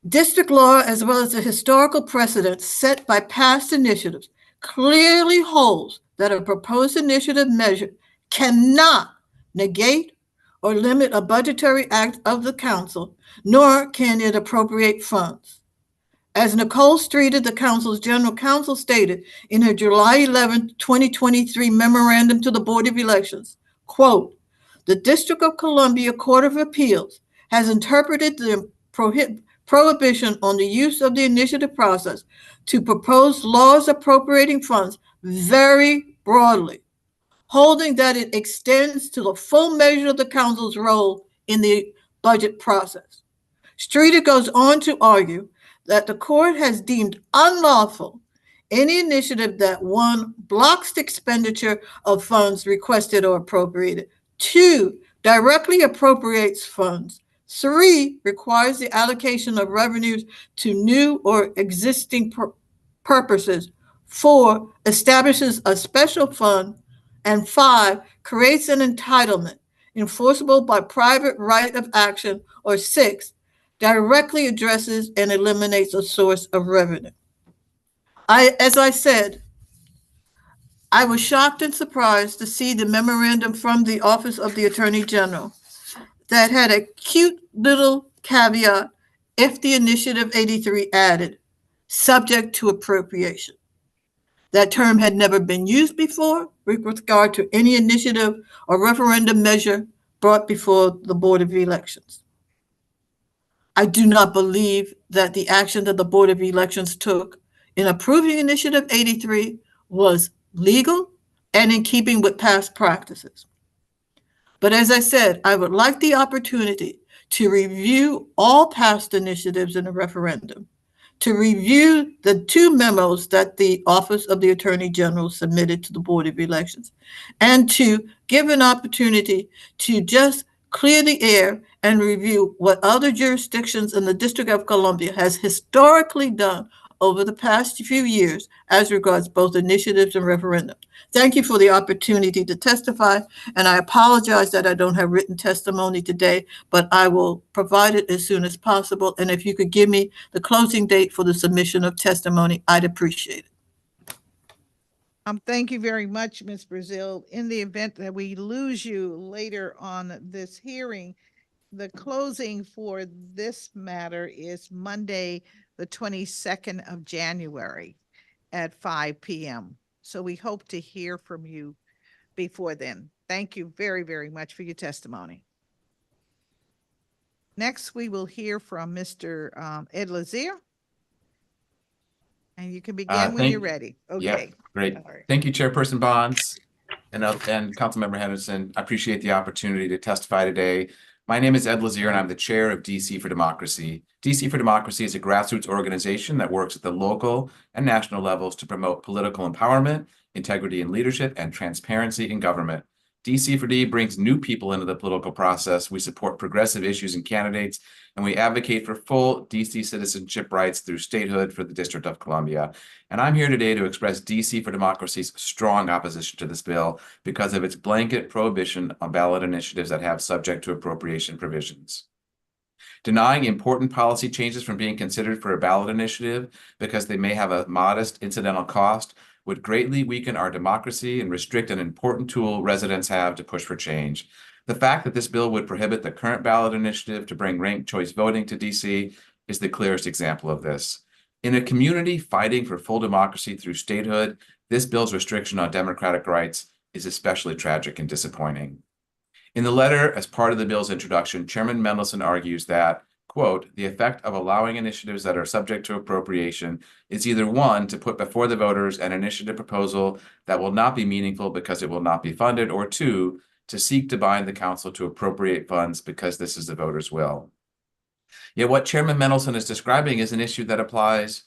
District law, as well as the historical precedents set by past initiatives, clearly holds that a proposed initiative measure cannot negate or limit a budgetary act of the council, nor can it appropriate funds. As Nicole Strid, the council's general counsel, stated in her July 11, 2023 memorandum to the Board of Elections, quote, "The District of Columbia Court of Appeals has interpreted the prohibition on the use of the initiative process to propose laws appropriating funds very broadly, holding that it extends to the full measure of the council's role in the budget process." Streeter goes on to argue that the court has deemed unlawful any initiative that, 1, blocks the expenditure of funds requested or appropriated, 2, directly appropriates funds, 3, requires the allocation of revenues to new or existing purposes, 4, establishes a special fund, and 5, creates an entitlement enforceable by private right of action, or 6, directly addresses and eliminates a source of revenue. As I said, I was shocked and surprised to see the memorandum from the Office of the Attorney General that had a cute little caveat, if the Initiative 83 added, subject to appropriation. That term had never been used before with regard to any initiative or referendum measure brought before the Board of Elections. I do not believe that the action that the Board of Elections took in approving Initiative 83 was legal and in keeping with past practices. But as I said, I would like the opportunity to review all past initiatives in a referendum, to review the 2 memos that the Office of the Attorney General submitted to the Board of Elections, and to give an opportunity to just clear the air and review what other jurisdictions in the District of Columbia has historically done over the past few years as regards both initiatives and referendum. Thank you for the opportunity to testify, and I apologize that I don't have written testimony today, but I will provide it as soon as possible. And if you could give me the closing date for the submission of testimony, I'd appreciate it. Thank you very much, Ms. Brazil. In the event that we lose you later on this hearing, the closing for this matter is Monday, the 22nd of January at 5 p.m. So we hope to hear from you before then. Thank you very, very much for your testimony. Next, we will hear from Mr. Ed Lazier. And you can begin when you're ready. Okay. Yeah, great. All right. Thank you, Chairperson Bonds and Councilmember Henderson. I appreciate the opportunity to testify today. My name is Ed Lazier, and I'm the chair of DC for Democracy. DC for Democracy is a grassroots organization that works at the local and national levels to promote political empowerment, integrity in leadership, and transparency in government. DC for D brings new people into the political process. We support progressive issues and candidates, and we advocate for full DC citizenship rights through statehood for the District of Columbia. And I'm here today to express DC for Democracy's strong opposition to this bill because of its blanket prohibition on ballot initiatives that have subject to appropriation provisions. Denying important policy changes from being considered for a ballot initiative because they may have a modest incidental cost would greatly weaken our democracy and restrict an important tool residents have to push for change. The fact that this bill would prohibit the current ballot initiative to bring ranked choice voting to DC is the clearest example of this. In a community fighting for full democracy through statehood, this bill's restriction on democratic rights is especially tragic and disappointing. In the letter, as part of the bill's introduction, Chairman Mendelson argues that, quote, the effect of allowing initiatives that are subject to appropriation is either 1, to put before the voters an initiative proposal that will not be meaningful because it will not be funded, or 2, to seek to bind the council to appropriate funds because this is the voters' will. Yet what Chairman Mendelson is describing is an issue that applies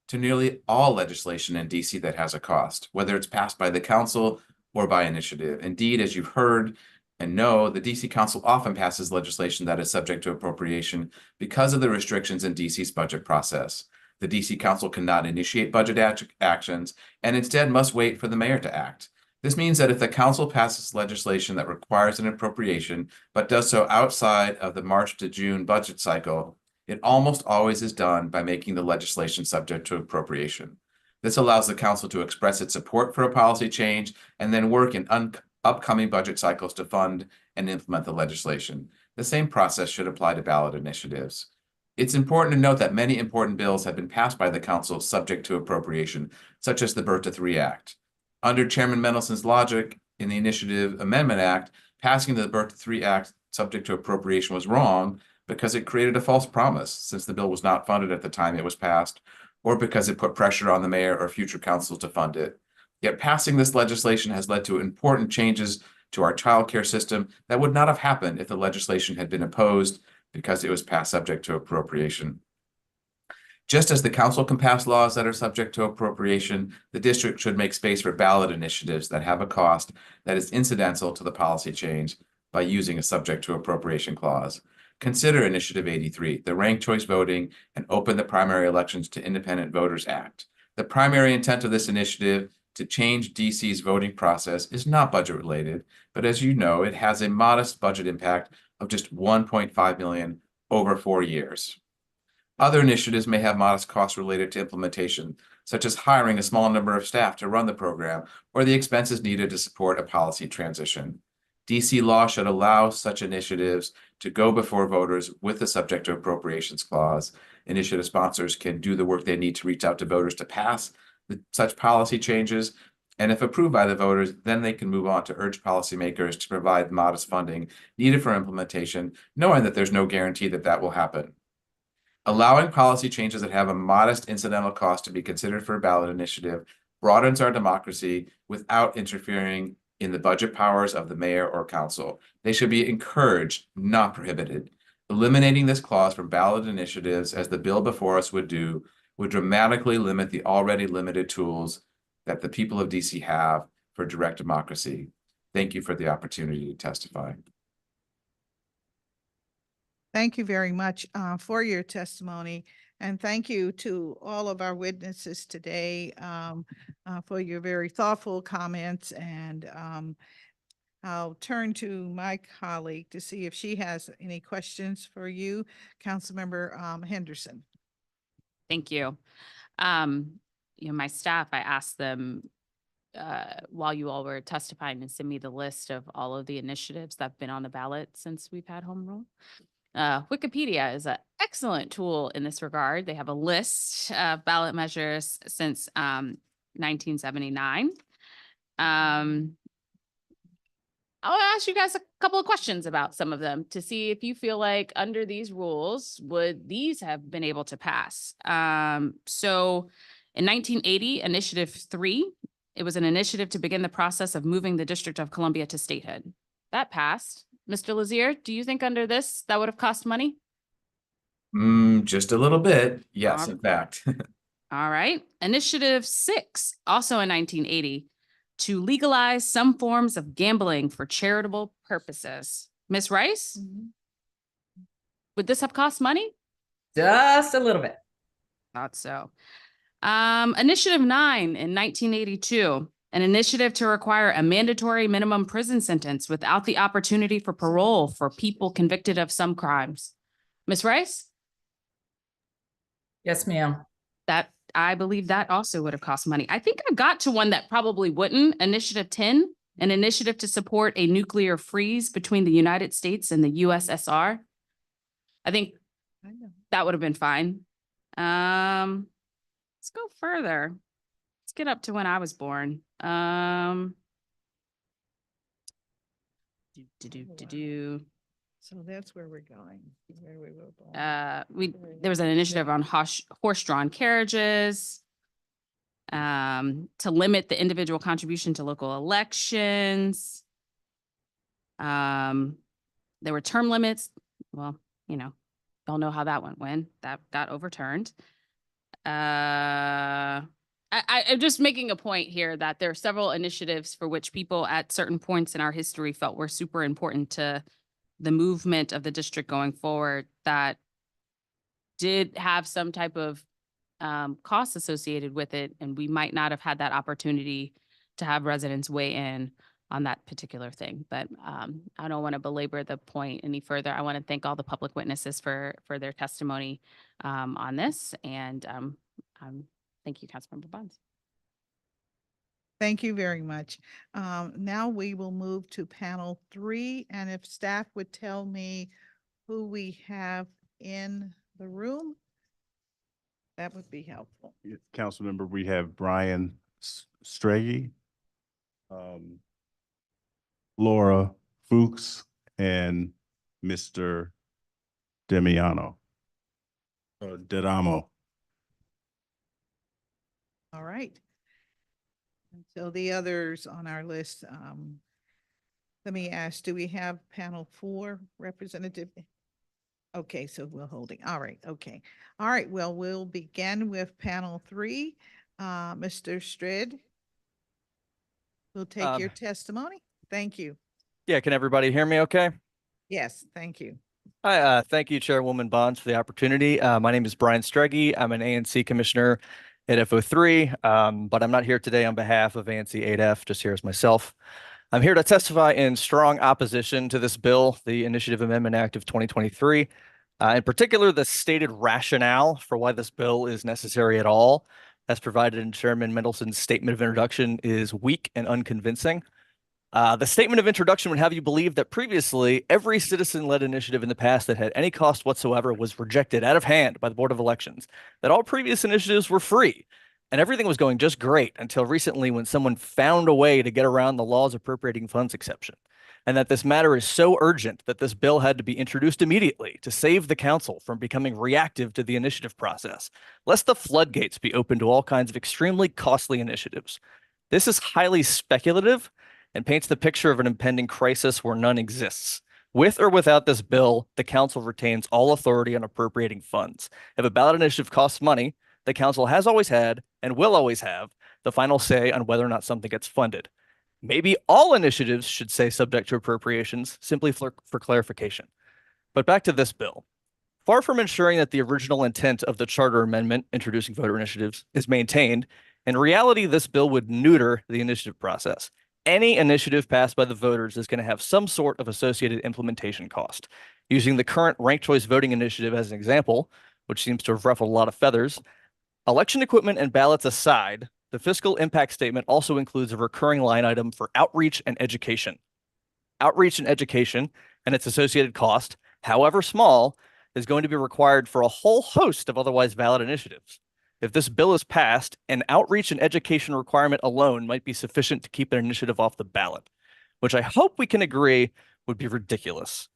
to nearly all legislation in DC that has a cost, whether it's passed by the council or by initiative. Indeed, as you've heard and know, the DC Council often passes legislation that is subject to appropriation because of the restrictions in DC's budget process. The DC Council cannot initiate budget actions and instead must wait for the mayor to act. This means that if the council passes legislation that requires an appropriation, but does so outside of the March to June budget cycle, it almost always is done by making the legislation subject to appropriation. This allows the council to express its support for a policy change and then work in upcoming budget cycles to fund and implement the legislation. The same process should apply to ballot initiatives. It's important to note that many important bills have been passed by the council subject to appropriation, such as the Birth to Three Act. Under Chairman Mendelson's logic in the Initiative Amendment Act, passing the Birth to Three Act subject to appropriation was wrong because it created a false promise, since the bill was not funded at the time it was passed, or because it put pressure on the mayor or future councils to fund it. Yet passing this legislation has led to important changes to our childcare system that would not have happened if the legislation had been opposed because it was passed subject to appropriation. Just as the council can pass laws that are subject to appropriation, the district should make space for ballot initiatives that have a cost that is incidental to the policy change by using a subject to appropriation clause. Consider Initiative 83, the Ranked Choice Voting and Open the Primary Elections to Independent Voters Act. The primary intent of this initiative to change DC's voting process is not budget related, but as you know, it has a modest budget impact of just $1.5 million over 4 years. Other initiatives may have modest costs related to implementation, such as hiring a small number of staff to run the program or the expenses needed to support a policy transition. DC law should allow such initiatives to go before voters with the subject to appropriations clause. Initiative sponsors can do the work they need to reach out to voters to pass such policy changes. And if approved by the voters, then they can move on to urge policymakers to provide modest funding needed for implementation, knowing that there's no guarantee that that will happen. Allowing policy changes that have a modest incidental cost to be considered for a ballot initiative broadens our democracy without interfering in the budget powers of the mayor or council. They should be encouraged, not prohibited. Eliminating this clause from ballot initiatives, as the bill before us would do, would dramatically limit the already limited tools that the people of DC have for direct democracy. Thank you for the opportunity to testify. Thank you very much for your testimony. And thank you to all of our witnesses today for your very thoughtful comments. And I'll turn to my colleague to see if she has any questions for you, Councilmember Henderson. Thank you. My staff, I asked them while you all were testifying to send me the list of all of the initiatives that have been on the ballot since we've had home rule. Wikipedia is an excellent tool in this regard. They have a list of ballot measures since 1979. I'll ask you guys a couple of questions about some of them to see if you feel like under these rules, would these have been able to pass? So in 1980, Initiative 3, it was an initiative to begin the process of moving the District of Columbia to statehood. That passed. Mr. Lazier, do you think under this, that would have cost money? Just a little bit. Yes, in fact. All right. Initiative 6, also in 1980, to legalize some forms of gambling for charitable purposes. Ms. Rice? Would this have cost money? Just a little bit. Thought so. Initiative 9 in 1982, an initiative to require a mandatory minimum prison sentence without the opportunity for parole for people convicted of some crimes. Ms. Rice? Yes, ma'am. I believe that also would have cost money. I think I got to one that probably wouldn't. Initiative 10, an initiative to support a nuclear freeze between the United States and the USSR. I think that would have been fine. Let's go further. Let's get up to when I was born. So that's where we're going. Where we were born. There was an initiative on horse-drawn carriages, to limit the individual contribution to local elections. There were term limits. Well, y'all know how that went. That got overturned. I'm just making a point here that there are several initiatives for which people at certain points in our history felt were super important to the movement of the district going forward that did have some type of costs associated with it. And we might not have had that opportunity to have residents weigh in on that particular thing. But I don't want to belabor the point any further. I want to thank all the public witnesses for their testimony on this. And thank you, Councilmember Bonds. Thank you very much. Now we will move to panel 3. And if staff would tell me who we have in the room? That would be helpful. Councilmember, we have Brian Straggy, Laura Fuchs, and Mr. Damiano. Dedamo. All right. And so the others on our list, let me ask, do we have panel 4 representative? Okay, so we're holding. All right, okay. All right, well, we'll begin with panel 3. Mr. Strid, we'll take your testimony. Thank you. Yeah, can everybody hear me okay? Yes, thank you. Hi, thank you, Chairwoman Bonds, for the opportunity. My name is Brian Straggy. I'm an ANC commissioner at FO3, but I'm not here today on behalf of ANC 8F, just here as myself. I'm here to testify in strong opposition to this bill, the Initiative Amendment Act of 2023. In particular, the stated rationale for why this bill is necessary at all, as provided in Chairman Mendelson's statement of introduction, is weak and unconvincing. The statement of introduction would have you believe that previously every citizen-led initiative in the past that had any cost whatsoever was rejected out of hand by the Board of Elections, that all previous initiatives were free, and everything was going just great until recently when someone found a way to get around the law's appropriating funds exception, and that this matter is so urgent that this bill had to be introduced immediately to save the council from becoming reactive to the initiative process, lest the floodgates be open to all kinds of extremely costly initiatives. This is highly speculative and paints the picture of an impending crisis where none exists. With or without this bill, the council retains all authority on appropriating funds. If a ballot initiative costs money, the council has always had and will always have the final say on whether or not something gets funded. Maybe all initiatives should say subject to appropriations, simply for clarification. But back to this bill. Far from ensuring that the original intent of the charter amendment introducing voter initiatives is maintained, in reality, this bill would neuter the initiative process. Any initiative passed by the voters is going to have some sort of associated implementation cost. Using the current ranked choice voting initiative as an example, which seems to have ruffled a lot of feathers, election equipment and ballots aside, the fiscal impact statement also includes a recurring line item for outreach and education. Outreach and education and its associated cost, however small, is going to be required for a whole host of otherwise valid initiatives. If this bill is passed, an outreach and education requirement alone might be sufficient to keep an initiative off the ballot, which I hope we can agree would be ridiculous.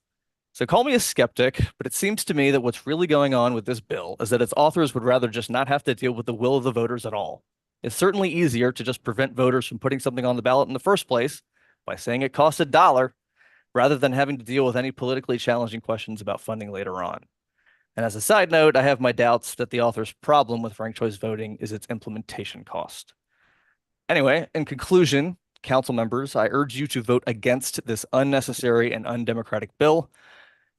So call me a skeptic, but it seems to me that what's really going on with this bill is that its authors would rather just not have to deal with the will of the voters at all. It's certainly easier to just prevent voters from putting something on the ballot in the first place by saying it costs $1, rather than having to deal with any politically challenging questions about funding later on. And as a side note, I have my doubts that the author's problem with ranked choice voting is its implementation cost. Anyway, in conclusion, council members, I urge you to vote against this unnecessary and undemocratic bill.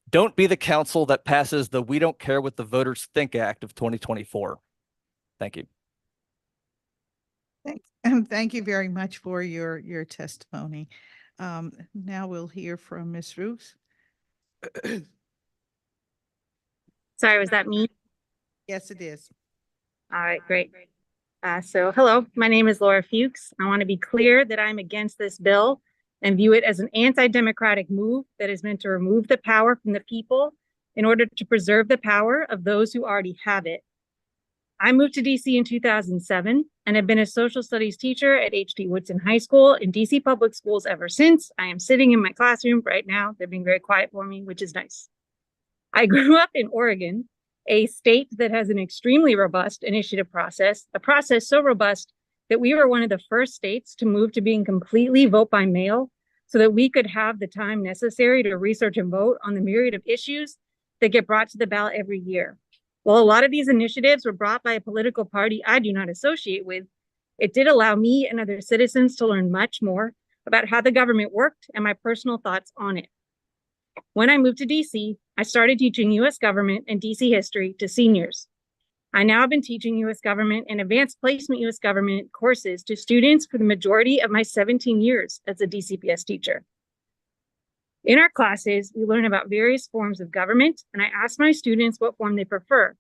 Don't be the council that passes the "We Don't Care What the Voters Think" Act of 2024. Thank you. Thank you very much for your testimony. Now we'll hear from Ms. Fuchs. Sorry, was that me? Yes, it is. All right, great. So hello, my name is Laura Fuchs. I want to be clear that I'm against this bill and view it as an anti-democratic move that is meant to remove the power from the people in order to preserve the power of those who already have it. I moved to DC in 2007 and have been a social studies teacher at H.D. Woodson High School in DC public schools ever since. I am sitting in my classroom right now. They're being very quiet for me, which is nice. I grew up in Oregon, a state that has an extremely robust initiative process, a process so robust that we were one of the first states to move to being completely vote by mail so that we could have the time necessary to research and vote on the myriad of issues that get brought to the ballot every year. While a lot of these initiatives were brought by a political party I do not associate with, it did allow me and other citizens to learn much more about how the government worked and my personal thoughts on it. When I moved to DC, I started teaching U.S. government and DC history to seniors. I now have been teaching U.S. government and advanced placement U.S. government courses to students for the majority of my 17 years as a DCPS teacher. In our classes, we learn about various forms of government, and I ask my students what form they prefer.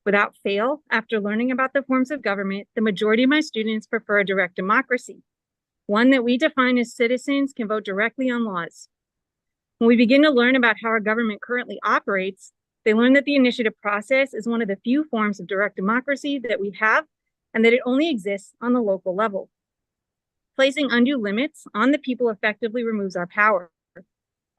Without fail, after learning about the forms of government, the majority of my students prefer a direct democracy, one that we define as citizens can vote directly on laws. When we begin to learn about how our government currently operates, They learn that the initiative process is one of the few forms of direct democracy that we have, and that it only exists on the local level. Placing undue limits on the people effectively removes our power.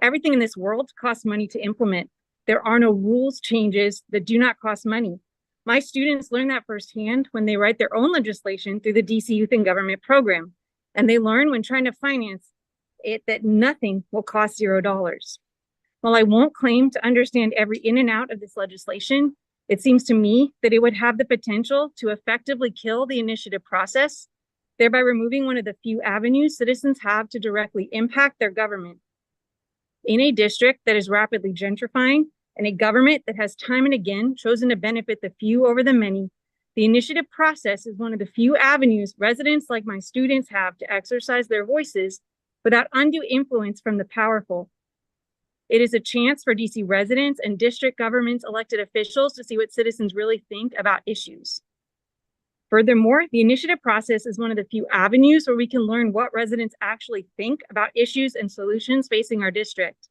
Everything in this world costs money to implement. There are no rules changes that do not cost money. My students learn that firsthand when they write their own legislation through the DC Youth in Government program. And they learn when trying to finance it that nothing will cost $0. While I won't claim to understand every in and out of this legislation, it seems to me that it would have the potential to effectively kill the initiative process, thereby removing one of the few avenues citizens have to directly impact their government. In a district that is rapidly gentrifying and a government that has time and again chosen to benefit the few over the many, the initiative process is one of the few avenues residents like my students have to exercise their voices without undue influence from the powerful. It is a chance for DC residents and district government's elected officials to see what citizens really think about issues. Furthermore, the initiative process is one of the few avenues where we can learn what residents actually think about issues and solutions facing our district.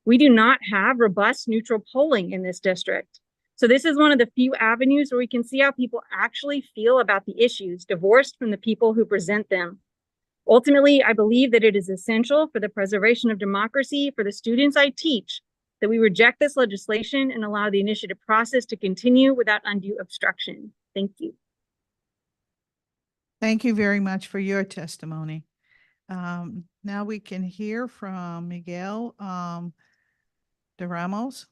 We do not have robust neutral polling in this district. So this is one of the few avenues where we can see how people actually feel about the issues, divorced from the people who present them. Ultimately, I believe that it is essential for the preservation of democracy for the students I teach that we reject this legislation and allow the initiative process to continue without undue obstruction. Thank you. Thank you very much for your testimony. Now we can hear from Miguel de Ramos.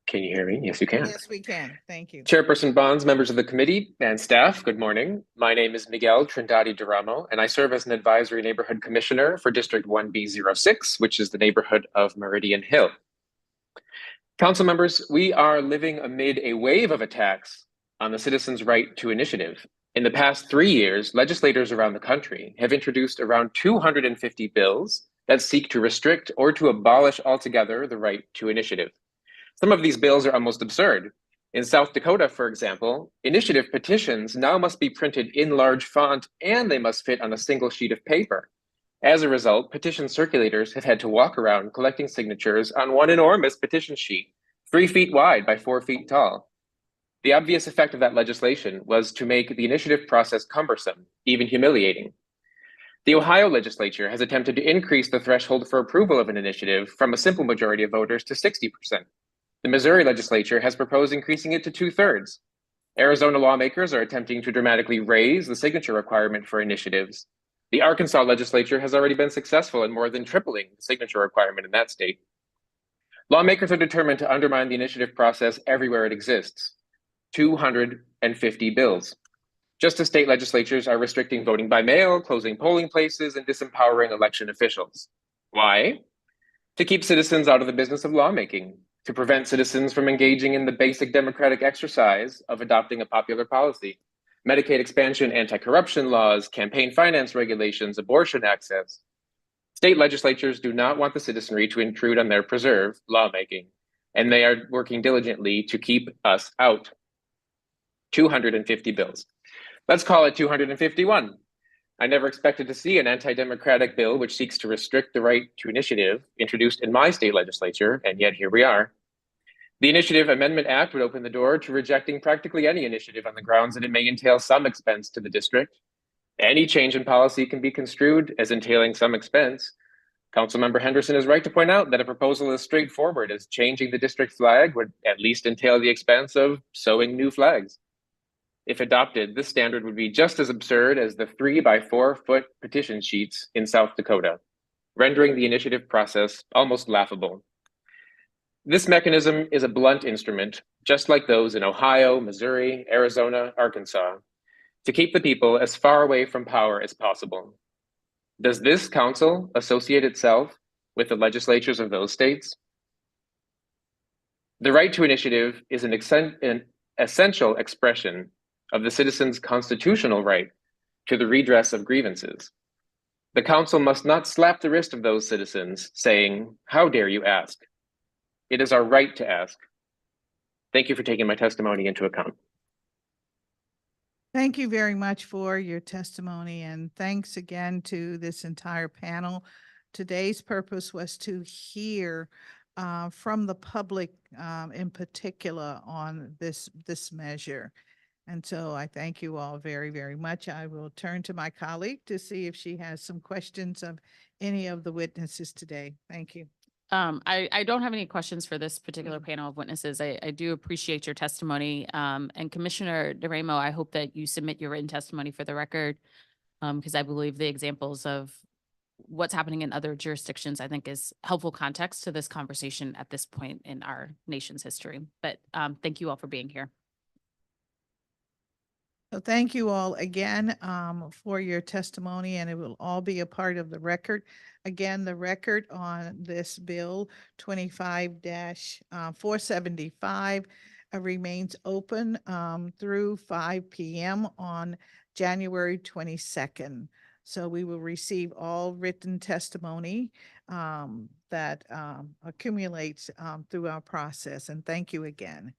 Can you hear me? Yes, you can. Yes, we can. Thank you. Chairperson Bonds, members of the committee, and staff, good morning. My name is Miguel Trindade de Ramo, and I serve as an advisory neighborhood commissioner for District 1B06, which is the neighborhood of Meridian Hill. Council members, we are living amid a wave of attacks on the citizens' right to initiative. In the past 3 years, legislators around the country have introduced around 250 bills that seek to restrict or to abolish altogether the right to initiative. Some of these bills are almost absurd. In South Dakota, for example, initiative petitions now must be printed in large font and they must fit on a single sheet of paper. As a result, petition circulators have had to walk around collecting signatures on one enormous petition sheet, 3 feet wide by 4 feet tall. The obvious effect of that legislation was to make the initiative process cumbersome, even humiliating. The Ohio legislature has attempted to increase the threshold for approval of an initiative from a simple majority of voters to 60%. The Missouri legislature has proposed increasing it to 2/3. Arizona lawmakers are attempting to dramatically raise the signature requirement for initiatives. The Arkansas legislature has already been successful in more than tripling the signature requirement in that state. Lawmakers are determined to undermine the initiative process everywhere it exists. 250 bills. Just as state legislatures are restricting voting by mail, closing polling places, and disempowering election officials. Why? To keep citizens out of the business of lawmaking, to prevent citizens from engaging in the basic democratic exercise of adopting a popular policy. Medicaid expansion, anti-corruption laws, campaign finance regulations, abortion access. State legislatures do not want the citizenry to intrude on their preserved lawmaking, and they are working diligently to keep us out. 250 bills. Let's call it 251. I never expected to see an anti-democratic bill which seeks to restrict the right to initiative introduced in my state legislature, and yet here we are. The Initiative Amendment Act would open the door to rejecting practically any initiative on the grounds that it may entail some expense to the district. Any change in policy can be construed as entailing some expense. Councilmember Henderson is right to point out that a proposal as straightforward as changing the district flag would at least entail the expense of sewing new flags. If adopted, this standard would be just as absurd as the 3 by 4 foot petition sheets in South Dakota, rendering the initiative process almost laughable. This mechanism is a blunt instrument, just like those in Ohio, Missouri, Arizona, Arkansas, to keep the people as far away from power as possible. Does this council associate itself with the legislatures of those states? The right to initiative is an essential expression of the citizens' constitutional right to the redress of grievances. The council must not slap the wrist of those citizens saying, "How dare you ask?" It is our right to ask. Thank you for taking my testimony into account. Thank you very much for your testimony, and thanks again to this entire panel today's purpose was to hear from the public in particular on this measure. And so I thank you all very, very much. I will turn to my colleague to see if she has some questions of any of the witnesses today. Thank you. I don't have any questions for this particular panel of witnesses. I do appreciate your testimony. And Commissioner DeRamo, I hope that you submit your written testimony for the record, because I believe the examples of what's happening in other jurisdictions, I think, is helpful context to this conversation at this point in our nation's history. But thank you all for being here. So thank you all again for your testimony, and it will all be a part of the record. Again, the record on this bill 25-475 remains open through 5 p.m. on January 22nd. So we will receive all written testimony that accumulates through our process. And thank you again.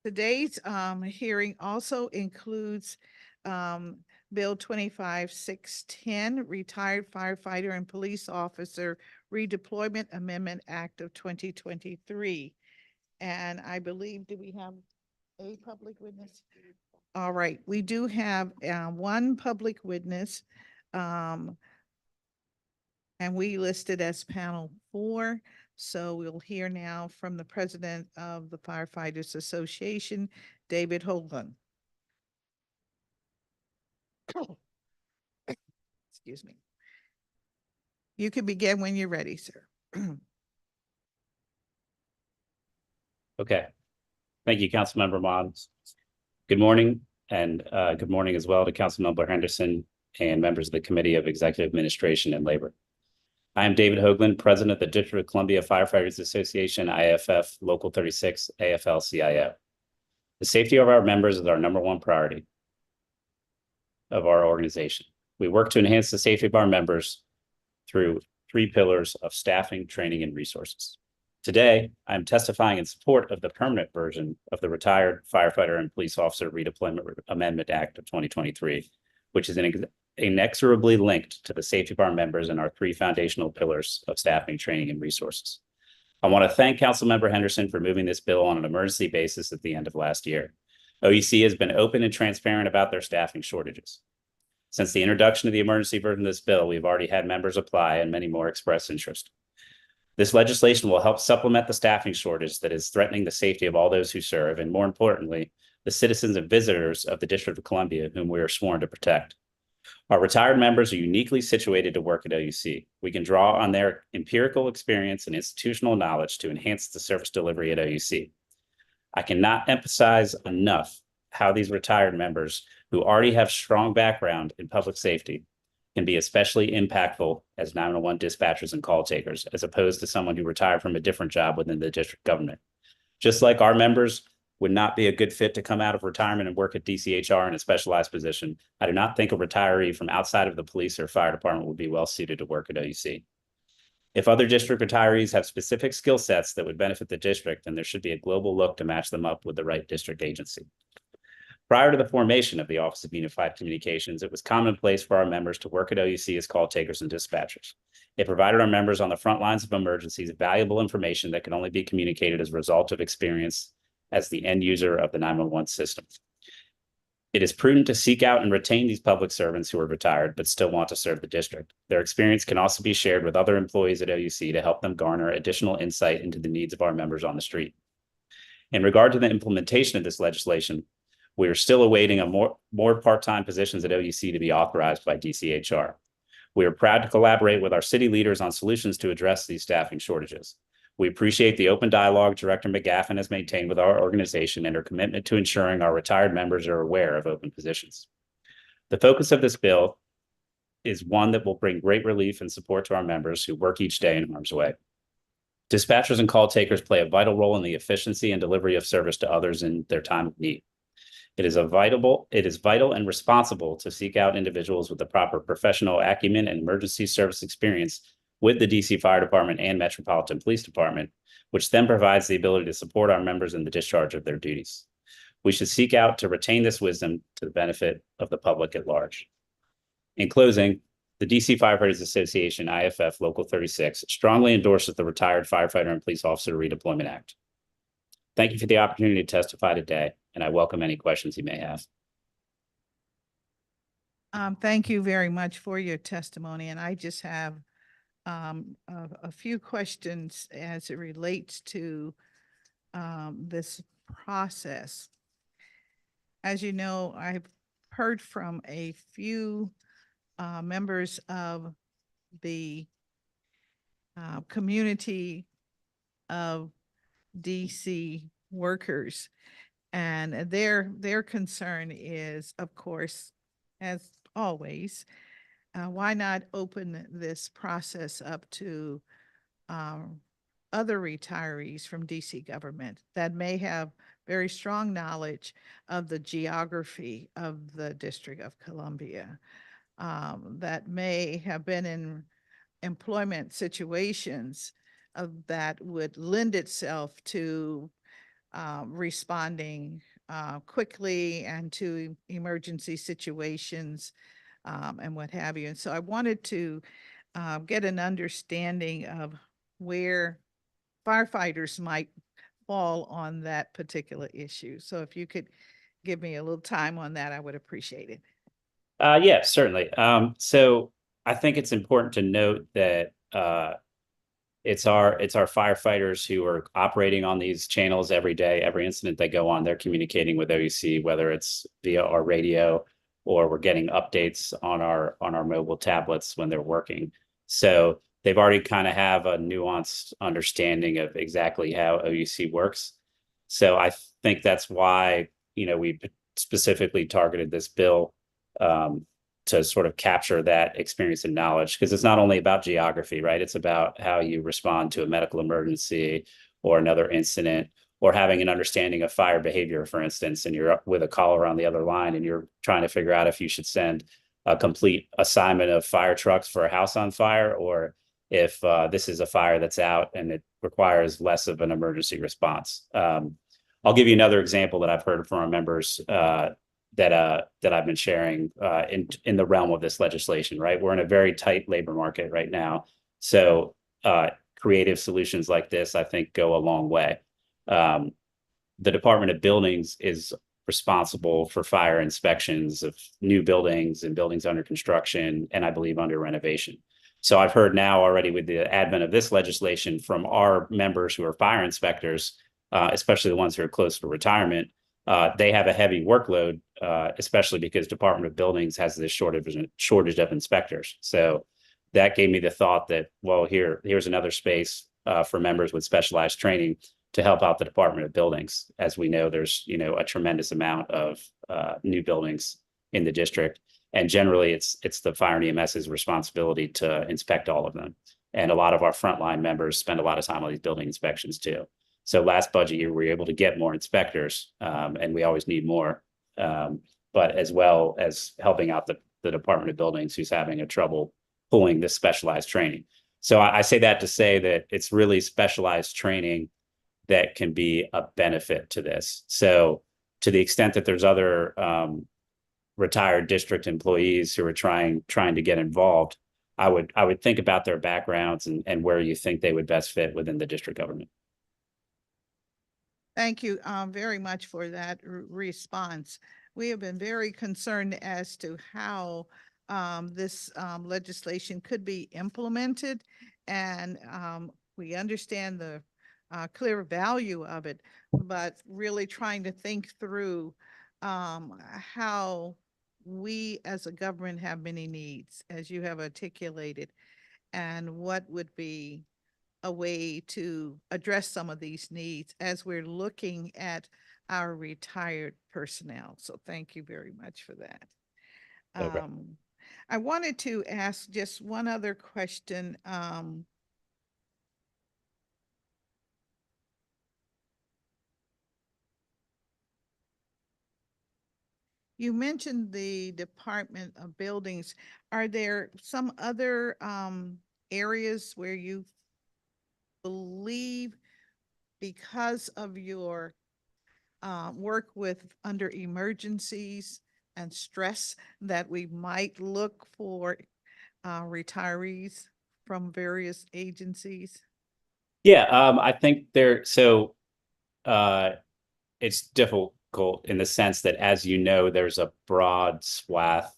Today's hearing also includes Bill 25-610, Retired Firefighter and Police Officer Redeployment Amendment Act of 2023. And I believe, do we have a public witness? All right, we do have one public witness, and we listed as panel 4. So we'll hear now from the president of the Firefighters Association, David Hoagland. Excuse me. You can begin when you're ready, sir. Okay. Thank you, Councilmember Mons. Good morning, and good morning as well to Councilmember Henderson and members of the Committee of Executive Administration and Labor. I am David Hoagland, President of the District of Columbia Firefighters Association, IFF Local 36, AFL-CIO. The safety of our members is our #1 priority of our organization. We work to enhance the safety of our members through 3 pillars of staffing, training, and resources. Today, I am testifying in support of the permanent version of the Retired Firefighter and Police Officer Redeployment Amendment Act of 2023, which is inexorably linked to the safety of our members and our 3 foundational pillars of staffing, training, and resources. I want to thank Councilmember Henderson for moving this bill on an emergency basis at the end of last year. OEC has been open and transparent about their staffing shortages. Since the introduction of the emergency version of this bill, we've already had members apply and many more express interest. This legislation will help supplement the staffing shortage that is threatening the safety of all those who serve, and more importantly, the citizens and visitors of the District of Columbia whom we are sworn to protect. Our retired members are uniquely situated to work at OUC. We can draw on their empirical experience and institutional knowledge to enhance the service delivery at OUC. I cannot emphasize enough how these retired members who already have strong background in public safety can be especially impactful as 911 dispatchers and call takers, as opposed to someone who retired from a different job within the district government. Just like our members would not be a good fit to come out of retirement and work at DCHR in a specialized position, I do not think a retiree from outside of the police or fire department would be well suited to work at OUC. If other district retirees have specific skill sets that would benefit the district, then there should be a global look to match them up with the right district agency. Prior to the formation of the Office of Unified Communications, it was commonplace for our members to work at OUC as call takers and dispatchers. It provided our members on the front lines of emergencies valuable information that can only be communicated as a result of experience as the end user of the 911 system. It is prudent to seek out and retain these public servants who are retired but still want to serve the district. Their experience can also be shared with other employees at OUC to help them garner additional insight into the needs of our members on the street. In regard to the implementation of this legislation, we are still awaiting more part-time positions at OUC to be authorized by DCHR. We are proud to collaborate with our city leaders on solutions to address these staffing shortages. We appreciate the open dialogue Director McGaffin has maintained with our organization and her commitment to ensuring our retired members are aware of open positions. The focus of this bill is one that will bring great relief and support to our members who work each day in harm's way. Dispatchers and call takers play a vital role in the efficiency and delivery of service to others in their time of need. It is vital and responsible to seek out individuals with the proper professional acumen and emergency service experience with the DC Fire Department and Metropolitan Police Department, which then provides the ability to support our members in the discharge of their duties. We should seek out to retain this wisdom to the benefit of the public at large. In closing, The DC Firefighters Association, IFF Local 36, strongly endorses the Retired Firefighter and Police Officer Redeployment Act. Thank you for the opportunity to testify today, and I welcome any questions you may have. Thank you very much for your testimony, and I just have a few questions as it relates to this process. As you know, I've heard from a few members of the community of DC workers, and their concern is, of course, as always, why not open this process up to other retirees from DC government that may have very strong knowledge of the geography of the District of Columbia, that may have been in employment situations that would lend itself to responding quickly and to emergency situations and what have you. And so I wanted to get an understanding of where firefighters might fall on that particular issue. So if you could give me a little time on that, I would appreciate it. Yeah, certainly. So I think it's important to note that it's our firefighters who are operating on these channels every day. Every incident they go on, they're communicating with OUC, whether it's via our radio or we're getting updates on our mobile tablets when they're working. So they've already kind of have a nuanced understanding of exactly how OUC works. So I think that's why, we specifically targeted this bill to sort of capture that experience and knowledge, because it's not only about geography, right? It's about how you respond to a medical emergency or another incident, or having an understanding of fire behavior, for instance, and you're up with a caller on the other line and you're trying to figure out if you should send a complete assignment of fire trucks for a house on fire, or if this is a fire that's out and it requires less of an emergency response. I'll give you another example that I've heard from our members that I've been sharing in the realm of this legislation, right? We're in a very tight labor market right now. So creative solutions like this, I think, go a long way. The Department of Buildings is responsible for fire inspections of new buildings and buildings under construction, and I believe under renovation. So I've heard now already with the advent of this legislation from our members who are fire inspectors, especially the ones who are close to retirement, they have a heavy workload, especially because Department of Buildings has this shortage of inspectors. So that gave me the thought that, well, here's another space for members with specialized training to help out the Department of Buildings. As we know, there's a tremendous amount of new buildings in the district, and generally it's the fire and EMS's responsibility to inspect all of them. And a lot of our frontline members spend a lot of time on these building inspections too. So last budget year, we were able to get more inspectors, and we always need more, but as well as helping out the Department of Buildings, who's having a trouble pulling this specialized training. So I say that to say that it's really specialized training that can be a benefit to this. So to the extent that there's other retired district employees who are trying to get involved, I would think about their backgrounds and where you think they would best fit within the district government. Thank you very much for that response. We have been very concerned as to how this legislation could be implemented, and we understand the clear value of it, but really trying to think through how we as a government have many needs, as you have articulated, and what would be a way to address some of these needs as we're looking at our retired personnel. So thank you very much for that. Okay. I wanted to ask just one other question. You mentioned the Department of Buildings. Are there some other areas where you believe, because of your work with under emergencies and stress, that we might look for retirees from various agencies? Yeah, I think it's difficult in the sense that, as you know, there's a broad swath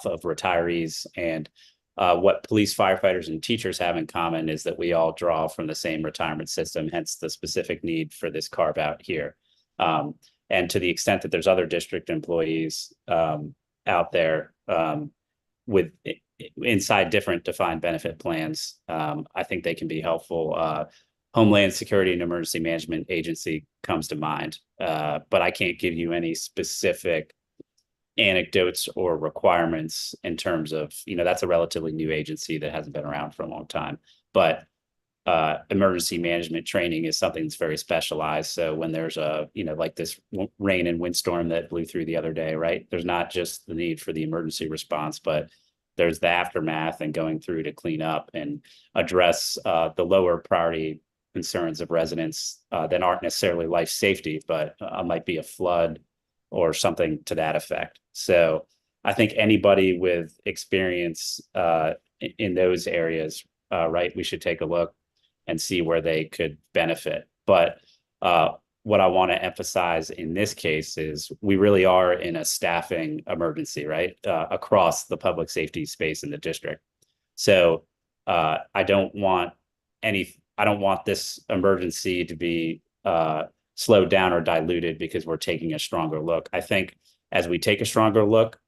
of retirees, and what police, firefighters, and teachers have in common is that we all draw from the same retirement system, hence the specific need for this carve out here. And to the extent that there's other district employees out there with inside different defined benefit plans, I think they can be helpful. Homeland Security and Emergency Management Agency comes to mind, but I can't give you any specific anecdotes or requirements in terms of, that's a relatively new agency that hasn't been around for a long time. But emergency management training is something that's very specialized. So when there's like this rain and windstorm that blew through the other day, right? There's not just the need for the emergency response, but there's the aftermath and going through to clean up and address the lower priority concerns of residents that aren't necessarily life safety, but might be a flood or something to that effect. So I think anybody with experience in those areas, right, we should take a look and see where they could benefit. But what I want to emphasize in this case is we really are in a staffing emergency, right, across the public safety space in the district. So I don't want this emergency to be slowed down or diluted because we're taking a stronger look. I think as we take a stronger look,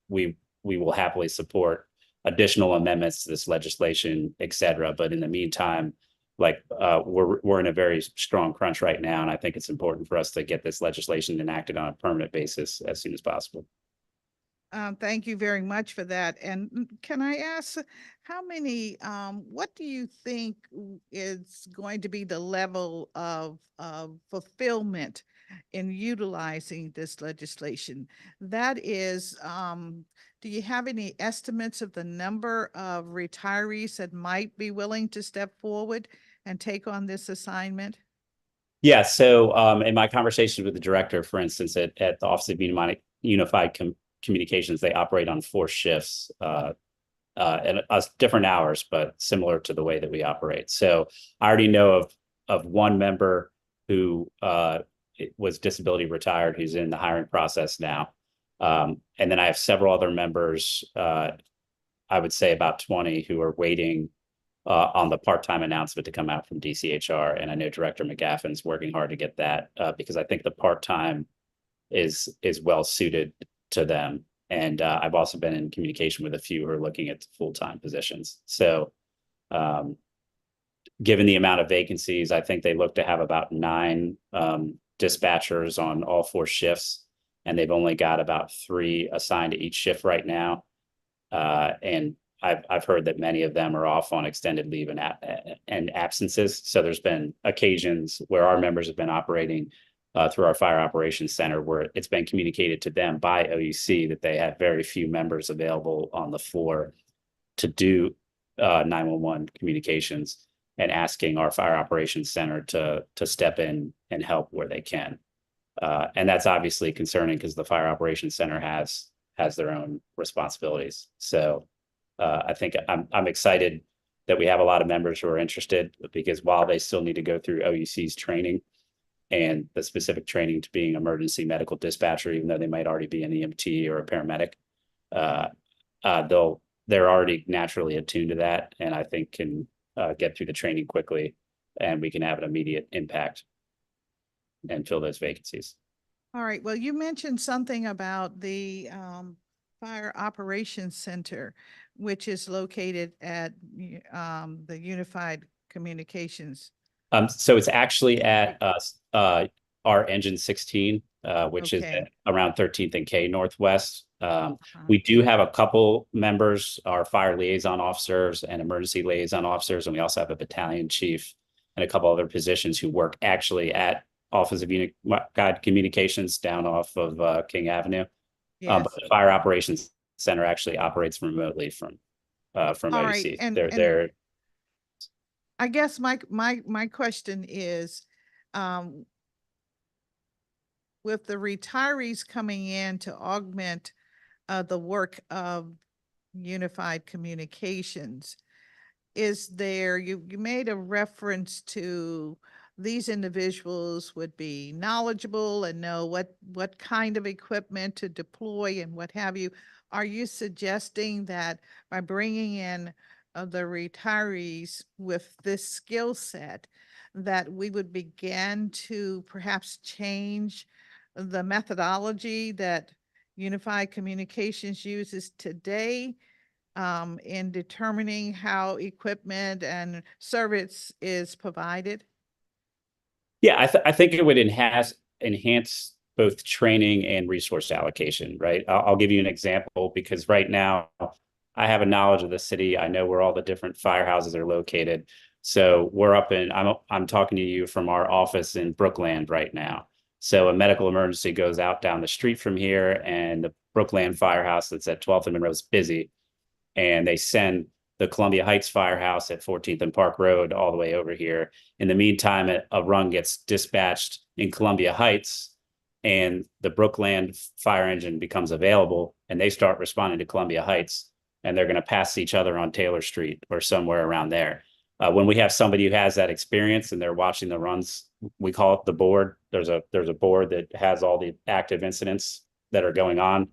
we will happily support additional amendments to this legislation, et cetera. But in the meantime, we're in a very strong crunch right now, and I think it's important for us to get this legislation enacted on a permanent basis as soon as possible. Thank you very much for that. And can I ask, how many, what do you think is going to be the level of fulfillment in utilizing this legislation? That is, do you have any estimates of the number of retirees that might be willing to step forward and take on this assignment? Yeah, so in my conversations with the director, for instance, at the Office of Unified Communications, they operate on 4 shifts and different hours, but similar to the way that we operate. So I already know of one member who was disability retired, who's in the hiring process now. And then I have several other members, I would say about 20, who are waiting on the part-time announcement to come out from DCHR. And I know Director McGaffin's working hard to get that because I think the part-time is well suited to them. And I've also been in communication with a few who are looking at full-time positions. So given the amount of vacancies, I think they look to have about 9 dispatchers on all 4 shifts, and they've only got about 3 assigned to each shift right now. And I've heard that many of them are off on extended leave and absences. So there's been occasions where our members have been operating through our Fire Operations Center, where it's been communicated to them by OUC that they have very few members available on the floor to do 911 communications, and asking our Fire Operations Center to step in and help where they can. And that's obviously concerning because the Fire Operations Center has their own responsibilities. So I think I'm excited that we have a lot of members who are interested, because while they still need to go through OUC's training and the specific training to being emergency medical dispatcher, even though they might already be an EMT or a paramedic, they're already naturally attuned to that, and I think can get through the training quickly, and we can have an immediate impact and fill those vacancies. All right. Well, you mentioned something about the Fire Operations Center, which is located at the Unified Communications. So it's actually at our Engine 16, which is around 13th and K Northwest. We do have a couple members, our fire liaison officers and emergency liaison officers, and we also have a battalion chief and a couple other positions who work actually at Office of Unified Communications down off of King Avenue. But the Fire Operations Center actually operates remotely from OUC. Right. I guess my question is, with the retirees coming in to augment the work of Unified Communications. Is there, you made a reference to these individuals would be knowledgeable and know what kind of equipment to deploy and what have you. Are you suggesting that by bringing in the retirees with this skill set, that we would begin to perhaps change the methodology that Unified Communications uses today in determining how equipment and service is provided? Yeah, I think it would enhance both training and resource allocation, right? I'll give you an example because right now I have a knowledge of the city. I know where all the different firehouses are located. So we're up in, I'm talking to you from our office in Brookland right now. So a medical emergency goes out down the street from here, and the Brookland firehouse that's at 12th and Monroe is busy. And they send the Columbia Heights firehouse at 14th and Park Road all the way over here. In the meantime, a run gets dispatched in Columbia Heights, and the Brookland fire engine becomes available, and they start responding to Columbia Heights, and they're going to pass each other on Taylor Street or somewhere around there. When we have somebody who has that experience and they're watching the runs, we call it the board. There's a board that has all the active incidents that are going on.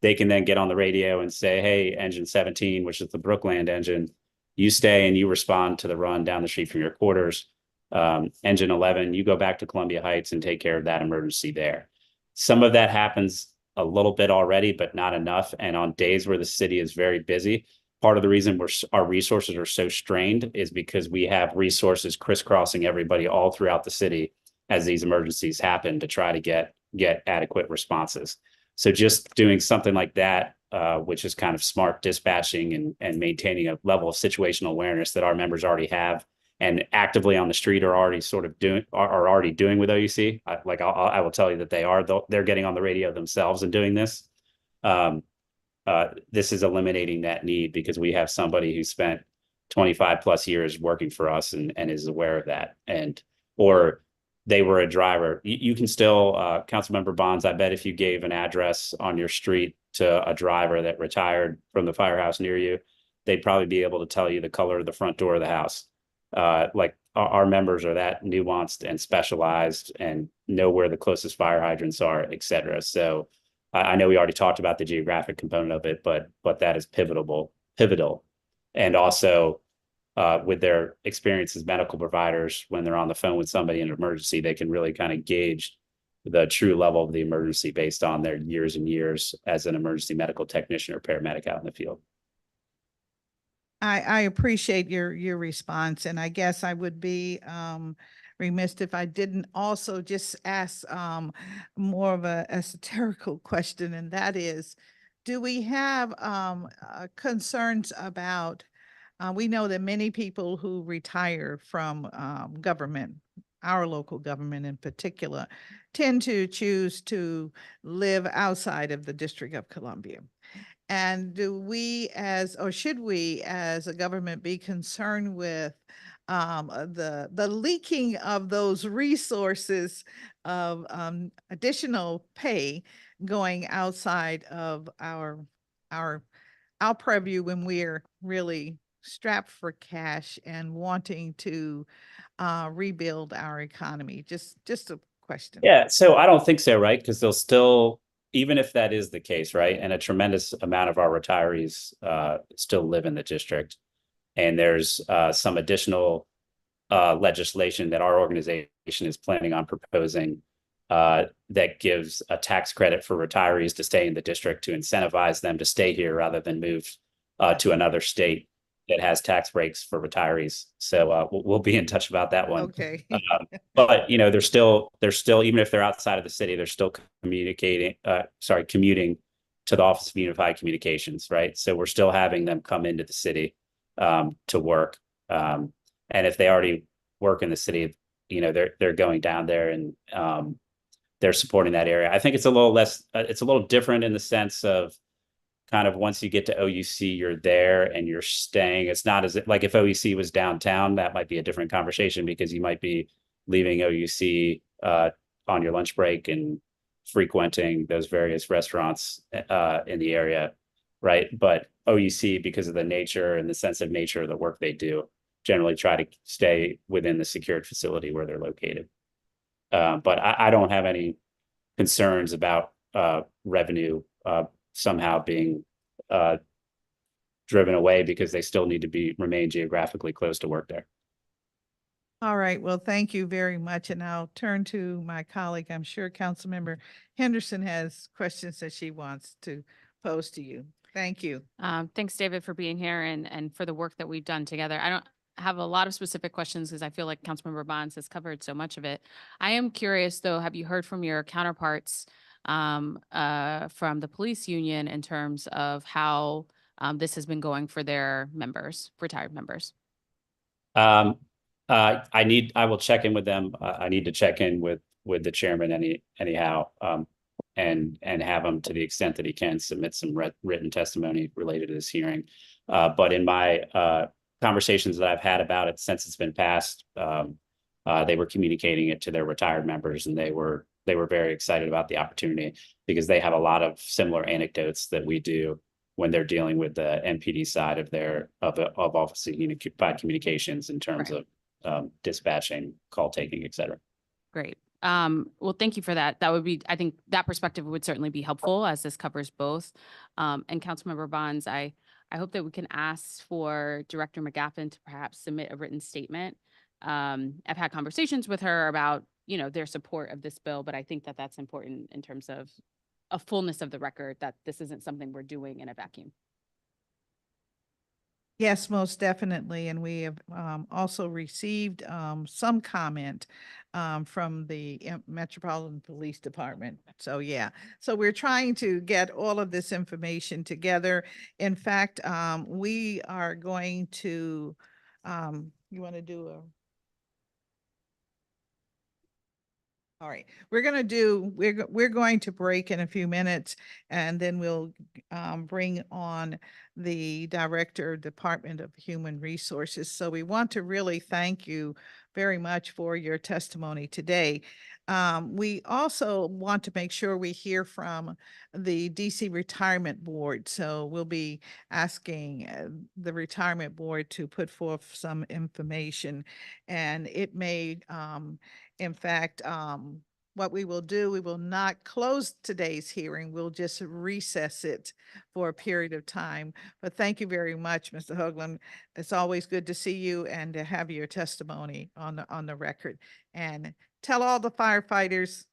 They can then get on the radio and say, hey, engine 17, which is the Brookland engine, you stay and you respond to the run down the street from your quarters. Engine 11, you go back to Columbia Heights and take care of that emergency there. Some of that happens a little bit already, but not enough. And on days where the city is very busy, part of the reason our resources are so strained is because we have resources crisscrossing everybody all throughout the city as these emergencies happen to try to get adequate responses. So just doing something like that, which is kind of smart dispatching and maintaining a level of situational awareness that our members already have and actively on the street are already doing with OUC. I will tell you that they're getting on the radio themselves and doing this. This is eliminating that need because we have somebody who spent 25 plus years working for us and is aware of that. Or they were a driver. You can still, Councilmember Bonds, I bet if you gave an address on your street to a driver that retired from the firehouse near you, they'd probably be able to tell you the color of the front door of the house. Like our members are that nuanced and specialized and know where the closest fire hydrants are, et cetera. So I know we already talked about the geographic component of it, but that is pivotal. And also with their experience as medical providers, when they're on the phone with somebody in an emergency, they can really kind of gauge the true level of the emergency based on their years and years as an emergency medical technician or paramedic out in the field. I appreciate your response, and I guess I would be remiss if I didn't also just ask more of a esoterical question, and that is, do we have concerns about, we know that many people who retire from government, our local government in particular, tend to choose to live outside of the District of Columbia. And do we should we as a government be concerned with the leaking of those resources of additional pay going outside of our purview when we're really strapped for cash and wanting to rebuild our economy? Just a question. Yeah, so I don't think so, right? Because they'll still, even if that is the case, right? And a tremendous amount of our retirees still live in the district. And there's some additional legislation that our organization is planning on proposing that gives a tax credit for retirees to stay in the district to incentivize them to stay here rather than move to another state that has tax breaks for retirees. So we'll be in touch about that one. Okay. But they're still, even if they're outside of the city, they're still commuting to the Office of Unified Communications, right? So we're still having them come into the city to work. And if they already work in the city, they're going down there and they're supporting that area. I think it's a little less, it's a little different in the sense of kind of once you get to OUC, you're there and you're staying. It's not as like if OUC was downtown, that might be a different conversation because you might be leaving OUC on your lunch break and frequenting those various restaurants in the area. right? But OUC, because of the nature and the sensitive nature of the work they do, generally try to stay within the secured facility where they're located. But I don't have any concerns about revenue somehow being driven away because they still need to remain geographically close to work there. All right, well, thank you very much. And I'll turn to my colleague. I'm sure Councilmember Henderson has questions that she wants to pose to you. Thank you. Thanks, David, for being here and for the work that we've done together. I don't have a lot of specific questions because I feel like Councilmember Bonds has covered so much of it. I am curious, though, have you heard from your counterparts from the police union in terms of how this has been going for their members, retired members? I will check in with them. I need to check in with the chairman anyhow, and have him, to the extent that he can, submit some written testimony related to this hearing. But in my conversations that I've had about it since it's been passed, they were communicating it to their retired members, and they were very excited about the opportunity because they have a lot of similar anecdotes that we do when they're dealing with the MPD side of Office of Unified Communications in terms of dispatching, call taking, et cetera. Great. Well, thank you for that. I think that perspective would certainly be helpful as this covers both. And Councilmember Bonds, I hope that we can ask for Director McGaffin to perhaps submit a written statement. I've had conversations with her about, their support of this bill, but I think that that's important in terms of a fullness of the record, that this isn't something we're doing in a vacuum. Yes, most definitely. And we have also received some comment from the Metropolitan Police Department. So yeah, so we're trying to get all of this information together. In fact, we are going to, you want to do a All right, we're going to break in a few minutes, and then we'll bring on the Director, Department of Human Resources. So we want to really thank you very much for your testimony today. We also want to make sure we hear from the DC Retirement Board. So we'll be asking the Retirement Board to put forth some information, and it may in fact, what we will do, we will not close today's hearing. We'll just recess it for a period of time. But thank you very much, Mr. Hoagland. It's always good to see you and to have your testimony on the record. And tell all the firefighters,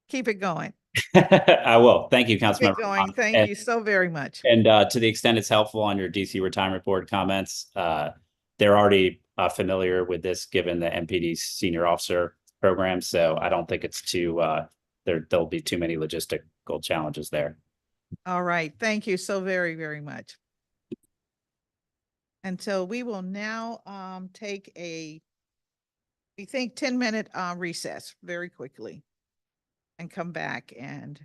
keep it going. I will. Thank you, Keep it Councilmember. going. Thank you so very much. And to the extent it's helpful on your DC Retirement Board comments, they're already familiar with this given the MPD senior officer program. So I don't think it's there'll be too many logistical challenges there. All right. Thank you so very, very much. And so we will now take we think 10-minute recess very quickly and come back and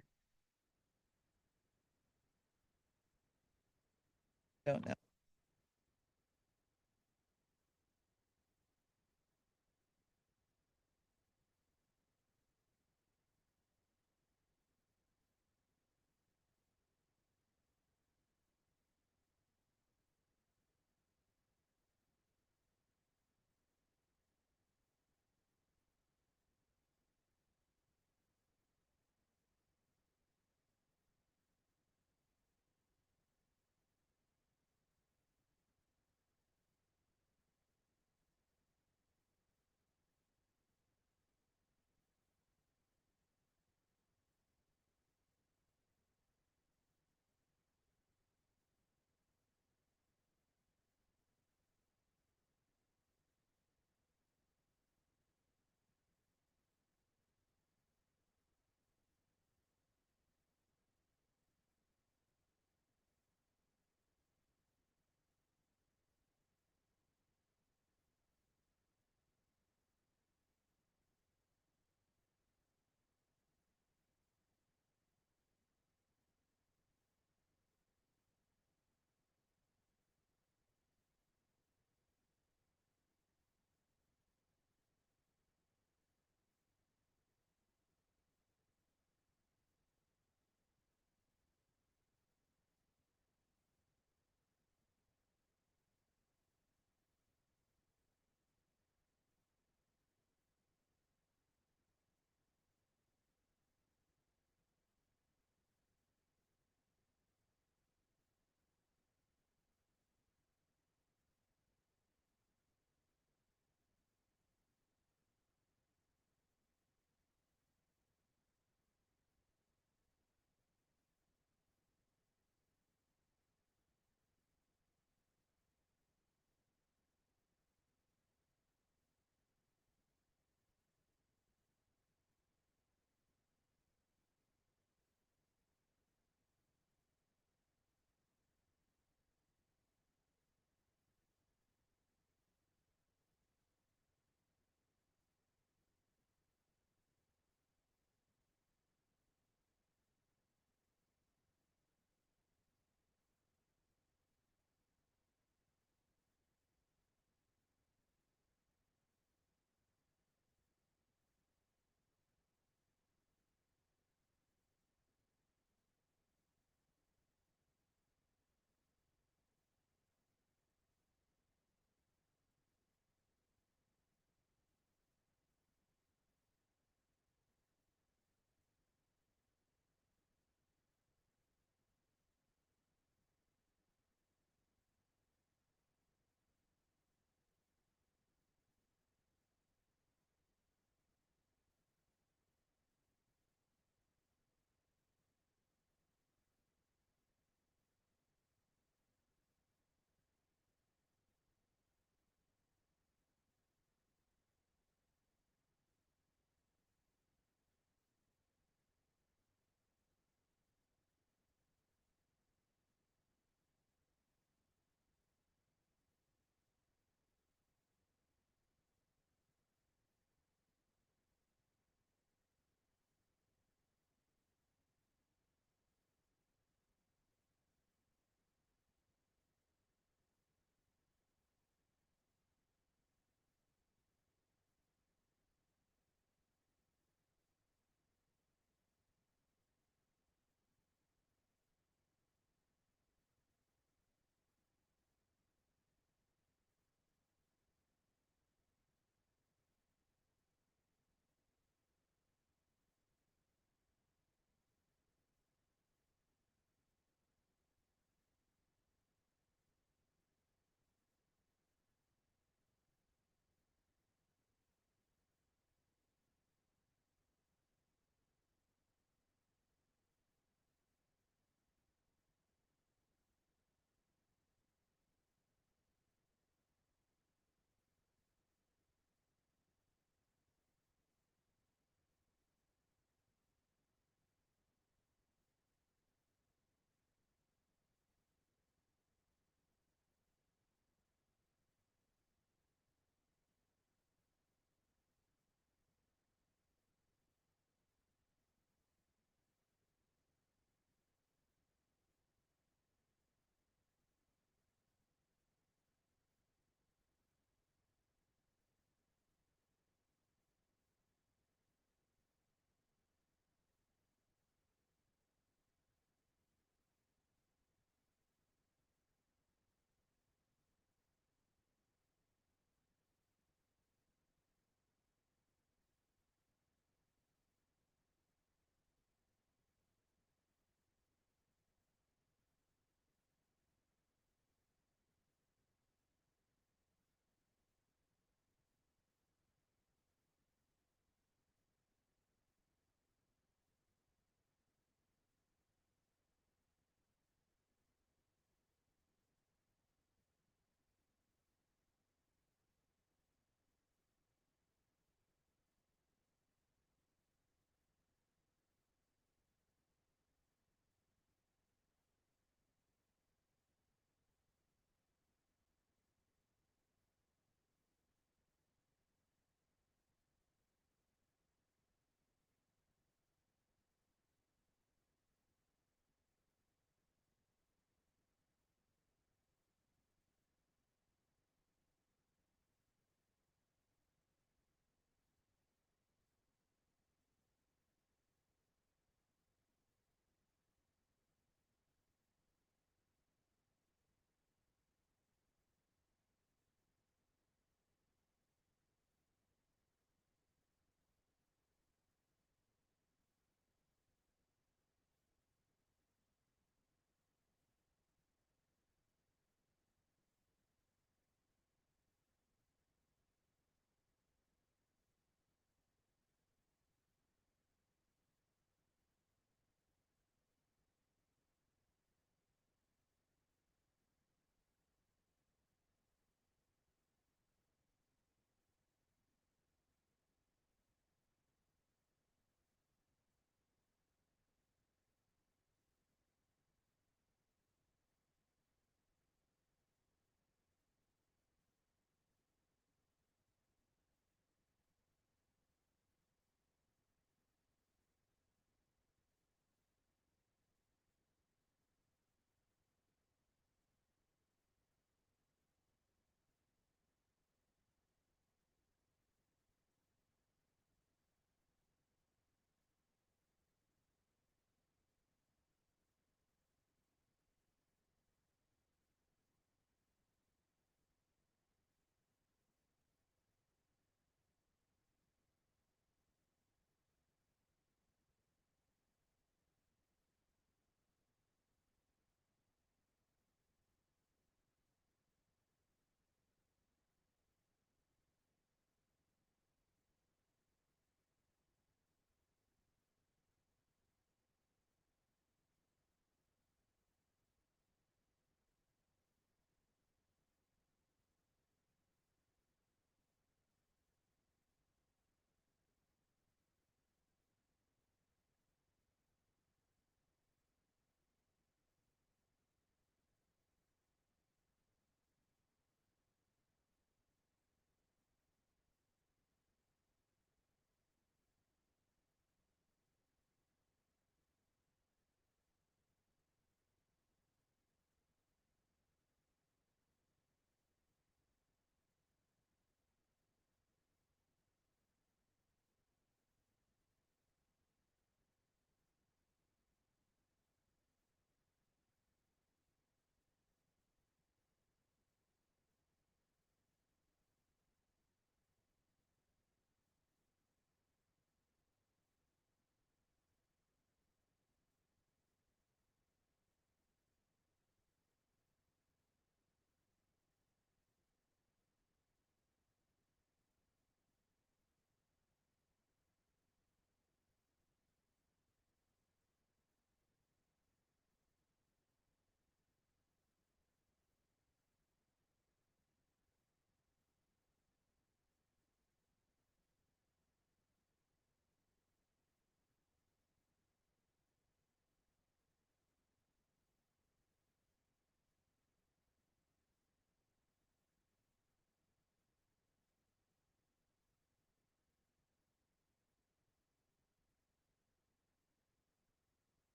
don't know.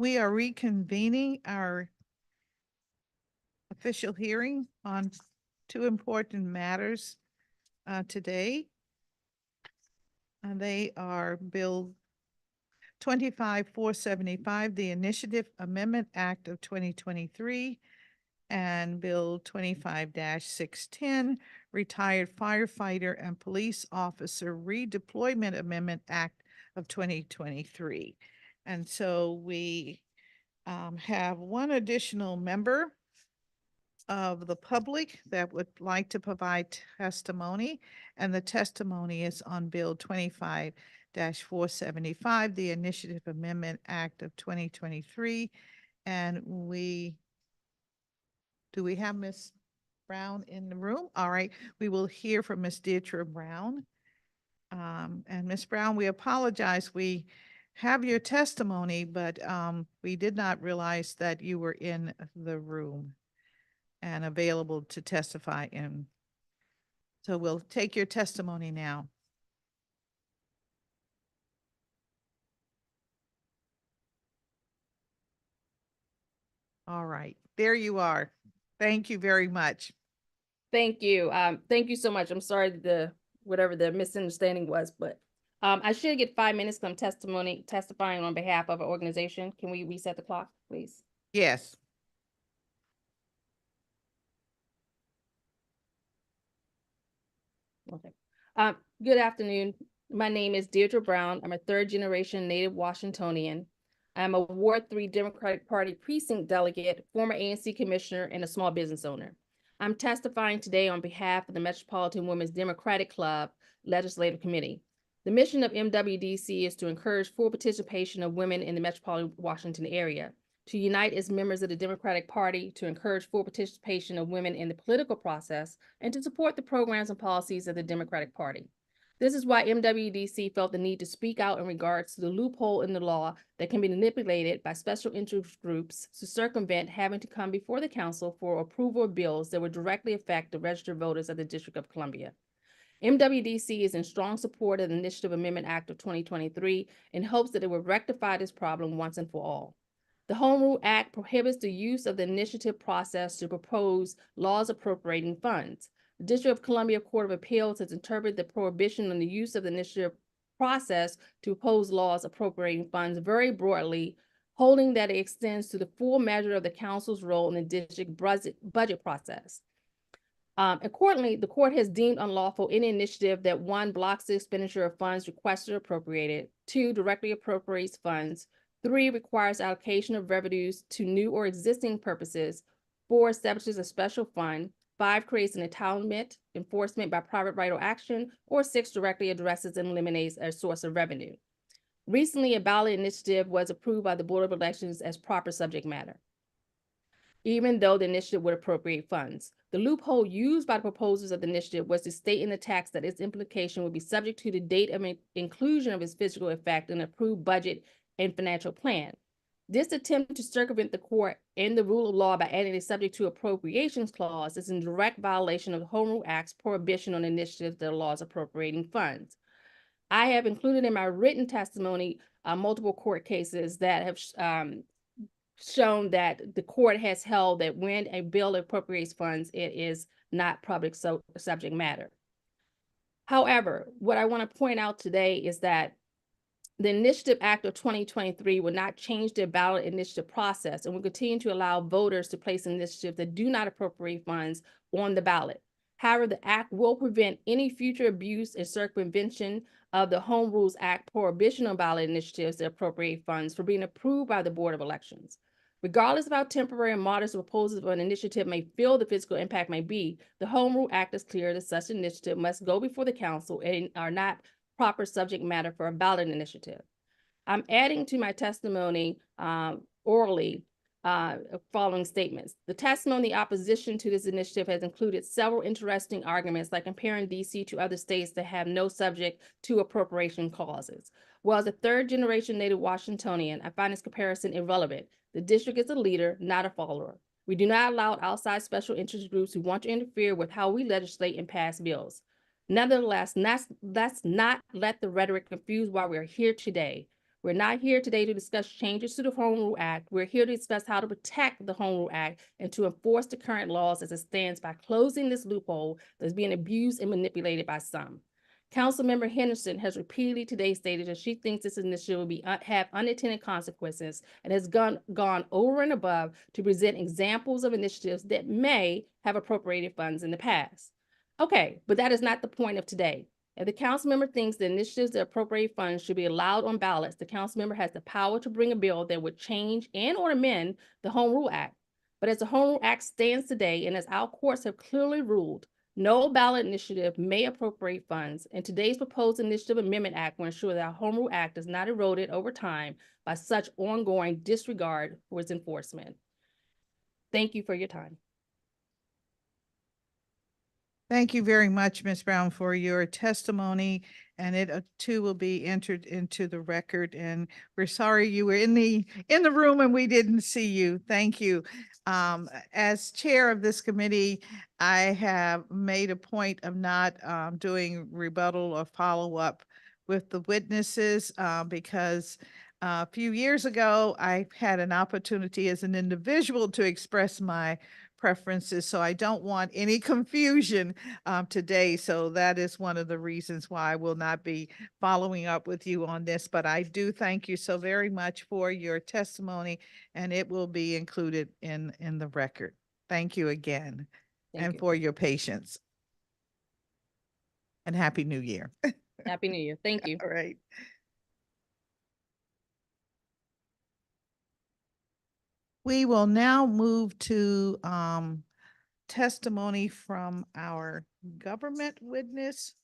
We are reconvening our official hearing on two important matters today. And they are Bill 25-0475, the Initiative Amendment Act of 2023, and Bill 25-0610, Retired Firefighter and Police Officer Redeployment Amendment Act of 2023. And so we have one additional member of the public that would like to provide testimony, and the testimony is on Bill 25-0475, the Initiative Amendment Act of 2023. And do we have Ms. Brown in the room? All right, we will hear from Ms. Deirdre Brown. And Ms. Brown, we apologize. We have your testimony, but we did not realize that you were in the room and available to testify in. So we'll take your testimony now. All right, there you are. Thank you very much. Thank you. Thank you so much. I'm sorry whatever the misunderstanding was, but I should get 5 minutes from testifying on behalf of an organization. Can we reset the clock, please? Yes. Okay. Good afternoon. My name is Deirdre Brown. I'm a third-generation Native Washingtonian. I'm a Ward 3 Democratic Party precinct delegate, former ANC commissioner, and a small business owner. I'm testifying today on behalf of the Metropolitan Women's Democratic Club Legislative Committee. The mission of MWDC is to encourage full participation of women in the metropolitan Washington area, to unite as members of the Democratic Party, to encourage full participation of women in the political process, and to support the programs and policies of the Democratic Party. This is why MWDC felt the need to speak out in regards to the loophole in the law that can be manipulated by special interest groups to circumvent having to come before the council for approval of bills that would directly affect the registered voters of the District of Columbia. MWDC is in strong support of the Initiative Amendment Act of 2023 in hopes that it will rectify this problem once and for all. The Home Rule Act prohibits the use of the initiative process to propose laws appropriating funds. The District of Columbia Court of Appeals has interpreted the prohibition on the use of the initiative process to propose laws appropriating funds very broadly, holding that it extends to the full measure of the council's role in the district budget process. Accordingly, the court has deemed unlawful any initiative that 1, blocks the expenditure of funds requested or appropriated, 2, directly appropriates funds, 3, requires allocation of revenues to new or existing purposes, 4, establishes a special fund, 5, creates an entitlement, enforcement by private right or action, or 6, directly addresses and eliminates a source of revenue. Recently, a ballot initiative was approved by the Board of Elections as proper subject matter, even though the initiative would appropriate funds. The loophole used by the proposers of the initiative was to state in the text that its implication would be subject to the date of inclusion of its physical effect in an approved budget and financial plan. This attempt to circumvent the court and the rule of law by adding a subject to appropriations clause is in direct violation of the Home Rule Act's prohibition on initiatives that are laws appropriating funds. I have included in my written testimony multiple court cases that have shown that the court has held that when a bill appropriates funds, it is not public subject matter. However, what I want to point out today is that the Initiative Act of 2023 will not change the ballot initiative process and will continue to allow voters to place initiatives that do not appropriate funds on the ballot. However, the act will prevent any future abuse and circumvention of the Home Rules Act prohibition on ballot initiatives that appropriate funds for being approved by the Board of Elections. Regardless of how temporary and modest proposals of an initiative may feel the physical impact may be, the Home Rule Act is clear that such initiative must go before the council and are not proper subject matter for a ballot initiative. I'm adding to my testimony orally following statements. The testimony opposition to this initiative has included several interesting arguments, like comparing DC to other states that have no subject to appropriation clauses. Well, as a third-generation Native Washingtonian, I find this comparison irrelevant. The district is a leader, not a follower. We do not allow outside special interest groups who want to interfere with how we legislate and pass bills. Nevertheless, let's not let the rhetoric confuse why we are here today. We're not here today to discuss changes to the Home Rule Act. We're here to discuss how to protect the Home Rule Act and to enforce the current laws as it stands by closing this loophole that's being abused and manipulated by some. Councilmember Henderson has repeatedly today stated that she thinks this initiative will have unintended consequences and has gone over and above to present examples of initiatives that may have appropriated funds in the past. Okay, but that is not the point of today. If the council member thinks the initiatives that appropriate funds should be allowed on ballots, the council member has the power to bring a bill that would change and or amend the Home Rule Act. But as the Home Rule Act stands today, and as our courts have clearly ruled, no ballot initiative may appropriate funds, and today's proposed initiative amendment act will ensure that our Home Rule Act is not eroded over time by such ongoing disregard for its enforcement. Thank you for your time. Thank you very much, Ms. Brown, for your testimony, and it too will be entered into the record. And we're sorry you were in the room and we didn't see you. Thank you. As chair of this committee, I have made a point of not doing rebuttal or follow-up with the witnesses because a few years ago, I had an opportunity as an individual to express my preferences, so I don't want any confusion today. So that is one of the reasons why I will not be following up with you on this, but I do thank you so very much for your testimony, and it will be included in the record. Thank you again. Thank you. For your patience. And Happy New Year. Happy New Year. Thank you. All right. We will now move to testimony from our government witness.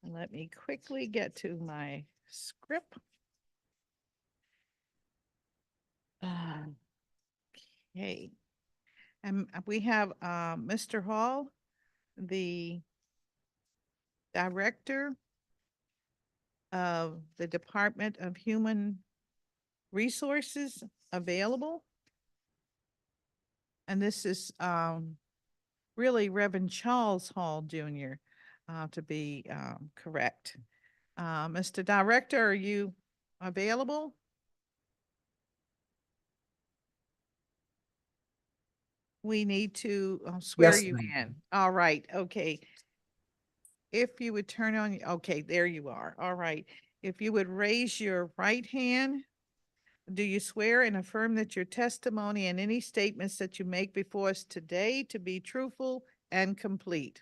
And let me quickly get to my script. Okay. And we have Mr. Hall, the Director of the Department of Human Resources, available. And this is really Reverend Charles Hall Jr., to be correct. Mr. Director, are you available? We need to swear Yes, you ma'am. in. All right, okay. If you would turn on, okay, there you are. All right. If you would raise your right hand. Do you swear and affirm that your testimony and any statements that you make before us today to be truthful and complete?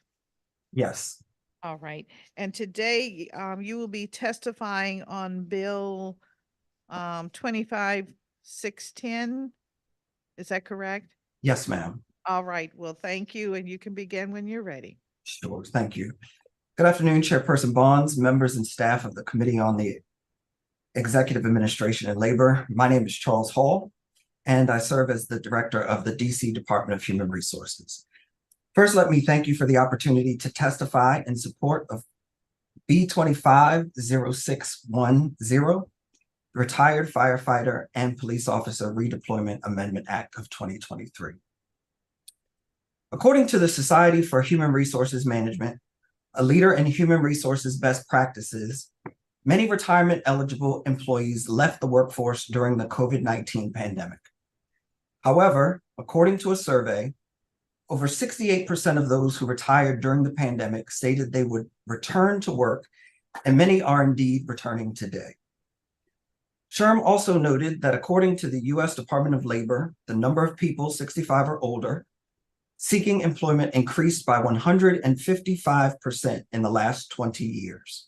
Yes. All right. And today you will be testifying on Bill 25-0610. Is that correct? Yes, ma'am. All right. Well, thank you. And you can begin when you're ready. Sure. Thank you. Good afternoon, Chairperson Bonds, members and staff of the Committee on the Executive Administration and Labor. My name is Charles Hall, and I serve as the Director of the DC Department of Human Resources. First, let me thank you for the opportunity to testify in support of B25-0610, Retired Firefighter and Police Officer Redeployment Amendment Act of 2023. According to the Society for Human Resources Management, a leader in human resources best practices, many retirement-eligible employees left the workforce during the COVID-19 pandemic. However, according to a survey, over 68% of those who retired during the pandemic stated they would return to work, and many are indeed returning today. SHRM also noted that according to the U.S. Department of Labor, the number of people 65 or older seeking employment increased by 155% in the last 20 years.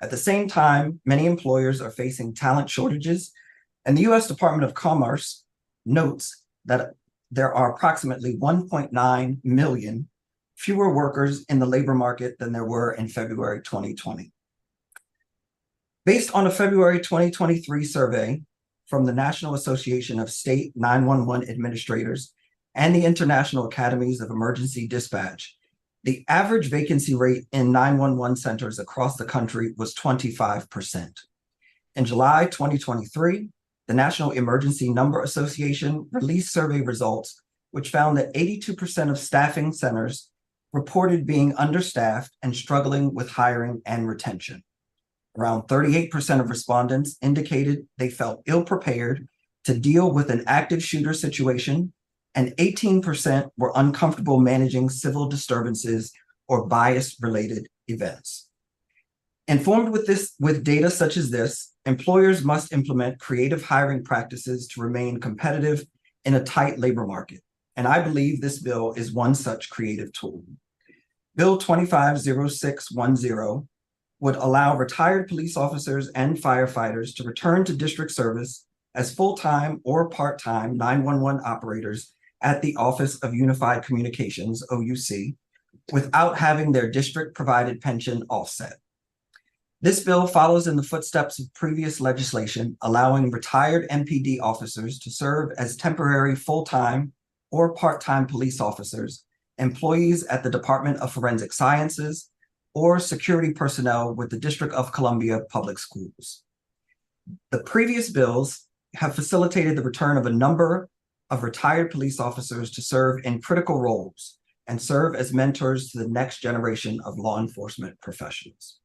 At the same time, many employers are facing talent shortages, and the U.S. Department of Commerce notes that there are approximately 1.9 million fewer workers in the labor market than there were in February 2020. Based on a February 2023 survey from the National Association of State 911 Administrators and the International Academies of Emergency Dispatch, the average vacancy rate in 911 centers across the country was 25%. In July 2023, the National Emergency Number Association released survey results, which found that 82% of staffing centers reported being understaffed and struggling with hiring and retention. Around 38% of respondents indicated they felt ill-prepared to deal with an active shooter situation, and 18% were uncomfortable managing civil disturbances or bias-related events. Informed with data such as this, employers must implement creative hiring practices to remain competitive in a tight labor market. And I believe this bill is one such creative tool. Bill 25-0610 would allow retired police officers and firefighters to return to district service as full-time or part-time 911 operators at the Office of Unified Communications, OUC, without having their district-provided pension offset. This bill follows in the footsteps of previous legislation allowing retired MPD officers to serve as temporary full-time or part-time police officers, employees at the Department of Forensic Sciences, or security personnel with the District of Columbia Public Schools. The previous bills have facilitated the return of a number of retired police officers to serve in critical roles and serve as mentors to the next generation of law enforcement professionals.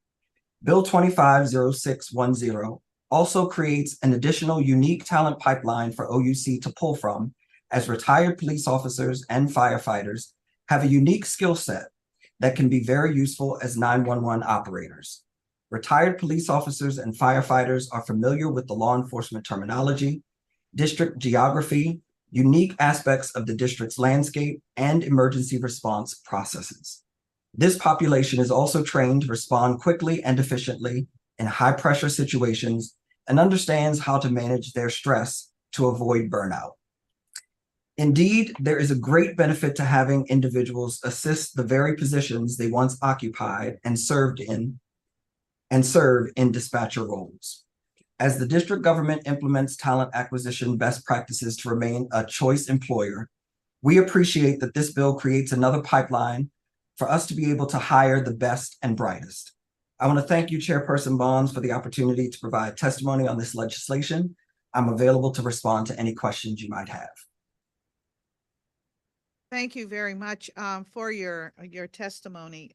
Bill 25-0610 also creates an additional unique talent pipeline for OUC to pull from, as retired police officers and firefighters have a unique skill set that can be very useful as 911 operators. Retired police officers and firefighters are familiar with the law enforcement terminology, district geography, unique aspects of the district's landscape, and emergency response processes. This population is also trained to respond quickly and efficiently in high-pressure situations and understands how to manage their stress to avoid burnout. Indeed, there is a great benefit to having individuals assist the very positions they once occupied and serve in dispatcher roles. As the district government implements talent acquisition best practices to remain a choice employer, we appreciate that this bill creates another pipeline for us to be able to hire the best and brightest. I want to thank you, Chairperson Bonds, for the opportunity to provide testimony on this legislation. I'm available to respond to any questions you might have. Thank you very much for your testimony.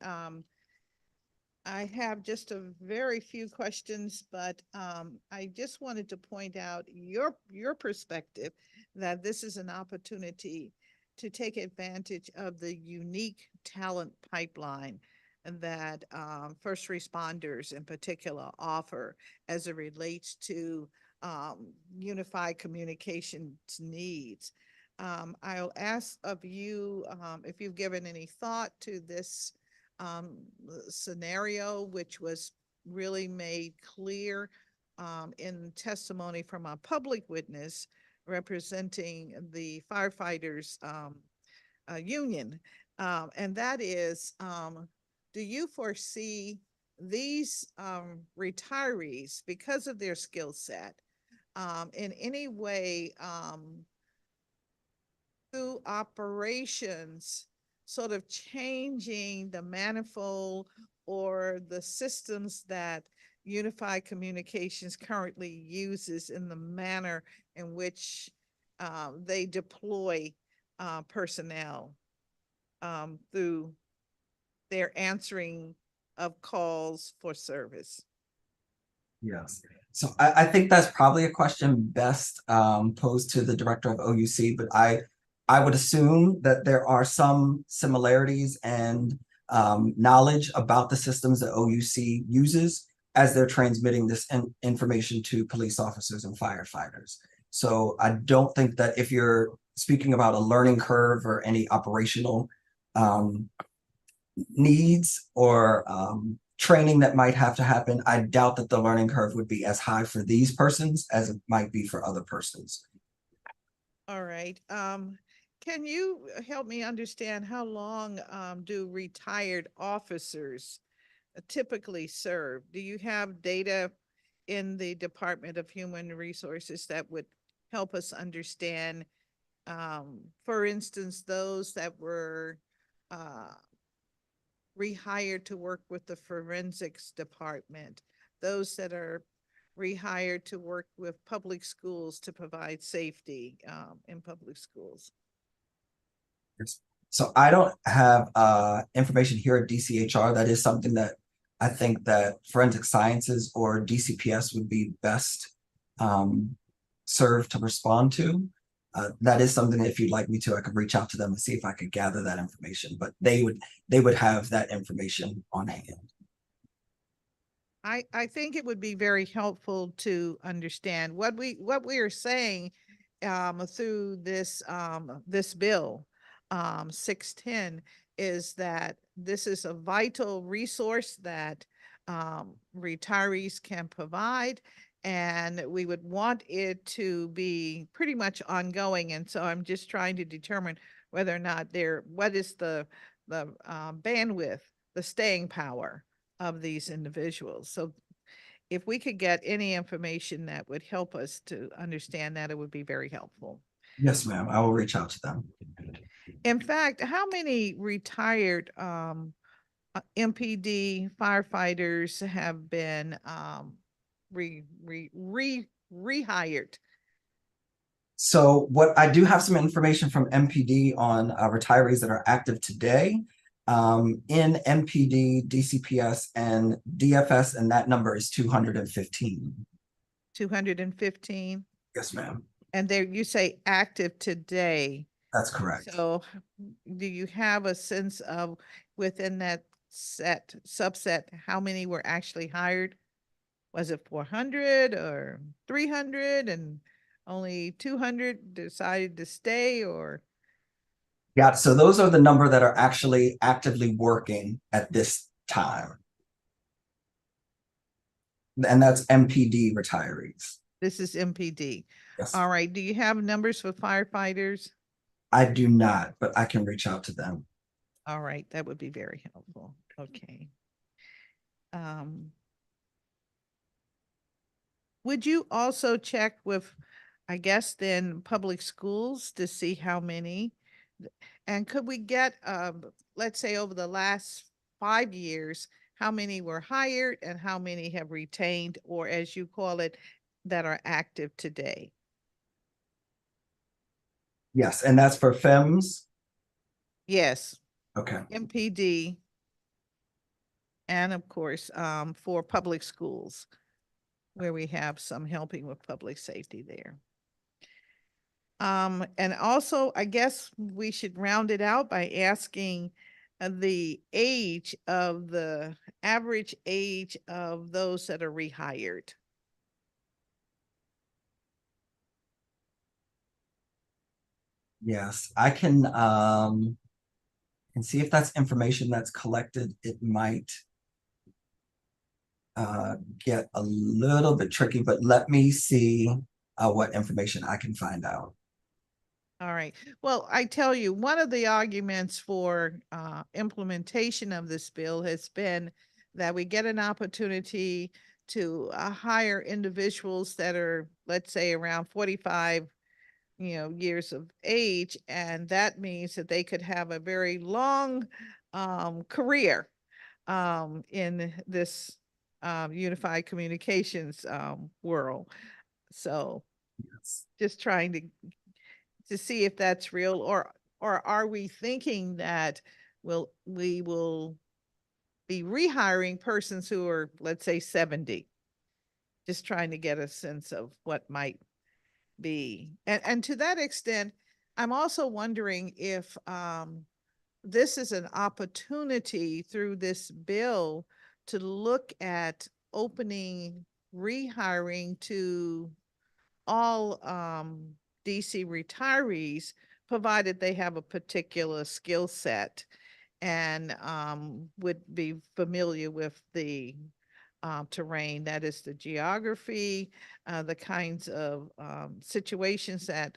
I have just a very few questions, but I just wanted to point out your perspective that this is an opportunity to take advantage of the unique talent pipeline that first responders in particular offer as it relates to unified communications needs. I'll ask of you if you've given any thought to this scenario, which was really made clear in testimony from a public witness representing the firefighters union. And that is, do you foresee these retirees, because of their skill set, in any way through operations sort of changing the manifold or the systems that Unified Communications currently uses in the manner in which they deploy personnel through their answering of calls for service? Yes. So I think that's probably a question best posed to the director of OUC, but I would assume that there are some similarities and knowledge about the systems that OUC uses as they're transmitting this information to police officers and firefighters. So I don't think that if you're speaking about a learning curve or any operational needs or training that might have to happen, I doubt that the learning curve would be as high for these persons as it might be for other persons. All right. Can you help me understand how long do retired officers typically serve? Do you have data in the Department of Human Resources that would help us understand, for instance, those that were rehired to work with the forensics department, those that are rehired to work with public schools to provide safety in public schools? So I don't have information here at DCHR. That is something that I think that forensic sciences or DCPS would be best served to respond to. That is something that if you'd like me to, I could reach out to them and see if I could gather that information, but they would have that information on hand. I think it would be very helpful to understand what we are saying through this this bill 610 is that this is a vital resource that retirees can provide, and we would want it to be pretty much ongoing. And so I'm just trying to determine whether or not what is the bandwidth, the staying power of these individuals. So if we could get any information that would help us to understand that, it would be very helpful. Yes, ma'am. I will reach out to them. In fact, how many retired MPD firefighters have been rehired? So what I do have some information from MPD on retirees that are active today. In MPD, DCPS, and DFS, and that number is 215. 215? Yes, ma'am. And there you say active today. That's correct. So do you have a sense of within that subset, how many were actually hired? Was it 400 or 300 and only 200 decided to stay, or? Yeah, so those are the number that are actually actively working at this time. And that's MPD retirees. This is MPD. Yes. All right. Do you have numbers for firefighters? I do not, but I can reach out to them. All right. That would be very helpful. Okay. Would you also check with, I guess, then public schools to see how many? And could we get, let's say over the last 5 years, how many were hired and how many have retained, or as you call it, that are active today? Yes, and that's for FEMS? Yes. Okay. MPD. And of course, for public schools, where we have some helping with public safety there. And also, I guess we should round it out by asking the average age of those that are rehired. Yes, I can see if that's information that's collected. It might get a little bit tricky, but let me see what information I can find out. All right. Well, I tell you, one of the arguments for implementation of this bill has been that we get an opportunity to hire individuals that are, let's say, around 45, years of age, and that means that they could have a very long career in this unified communications world. So, just trying to see if that's real, or are we thinking that we will be rehiring persons who are, let's say, 70? Just trying to get a sense of what might be. And to that extent, I'm also wondering if this is an opportunity through this bill to look at opening rehiring to all DC retirees, provided they have a particular skill set and would be familiar with the terrain, that is the geography, the kinds of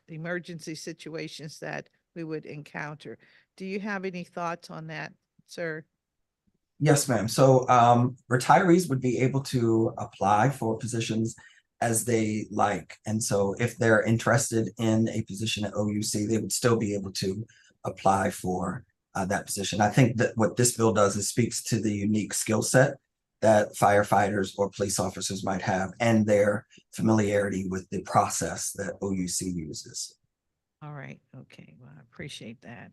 emergency situations that we would encounter. Do you have any thoughts on that, sir? Yes, ma'am. So retirees would be able to apply for positions as they like. And so if they're interested in a position at OUC, they would still be able to apply for that position. I think that what this bill does is speaks to the unique skill set that firefighters or police officers might have and their familiarity with the process that OUC uses. All right. Okay. Well, I appreciate that.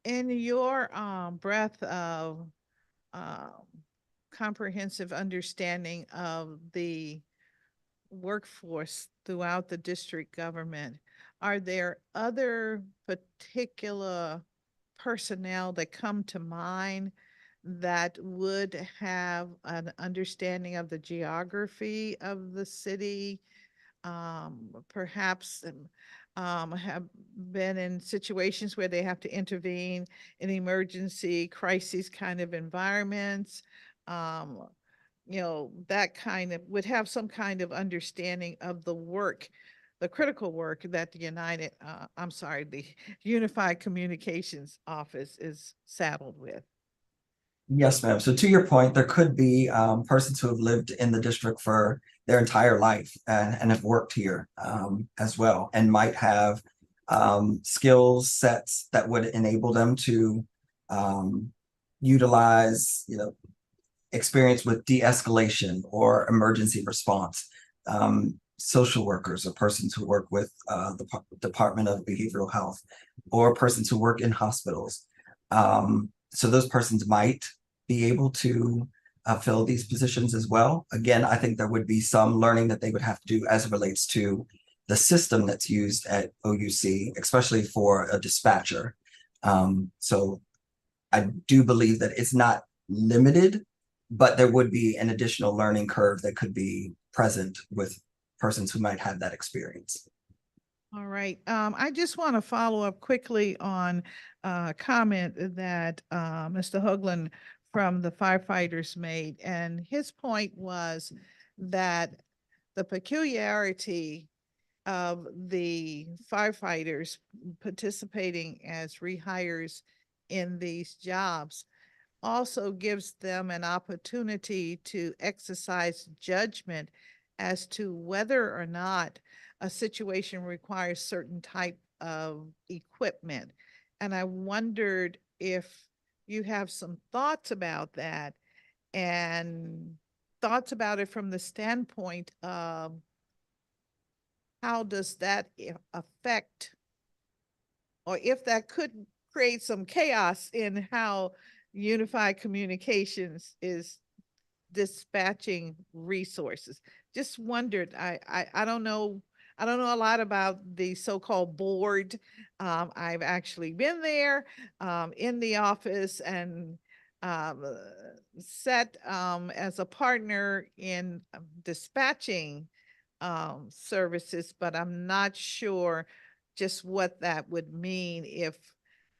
In your breadth of um, comprehensive understanding of the workforce throughout the district government, are there other particular personnel that come to mind that would have an understanding of the geography of the city, perhaps have been in situations where they have to intervene in emergency crisis kind of environments, um, that kind of would have some kind of understanding of the work, the critical work that the the Unified Communications Office is saddled with. Yes, ma'am. So to your point, there could be persons who have lived in the district for their entire life and have worked here as well, and might have skills sets that would enable them to utilize, experience with de-escalation or emergency response. Social workers or persons who work with the Department of Behavioral Health, or persons who work in hospitals. So those persons might be able to fill these positions as well. Again, I think there would be some learning that they would have to do as it relates to the system that's used at OUC, especially for a dispatcher. So I do believe that it's not limited, but there would be an additional learning curve that could be present with persons who might have that experience. All right. I just want to follow up quickly on a comment that Mr. Hoagland from the firefighters made. And his point was that the peculiarity of the firefighters participating as rehires in these jobs also gives them an opportunity to exercise judgment as to whether or not a situation requires certain type of equipment. And I wondered if you have some thoughts about that, and thoughts about it from the standpoint of how does that affect, or if that could create some chaos in how Unified Communications is dispatching resources. Just wondered, I don't know a lot about the so-called board. I've actually been there in the office and sat as a partner in dispatching services, but I'm not sure just what that would mean if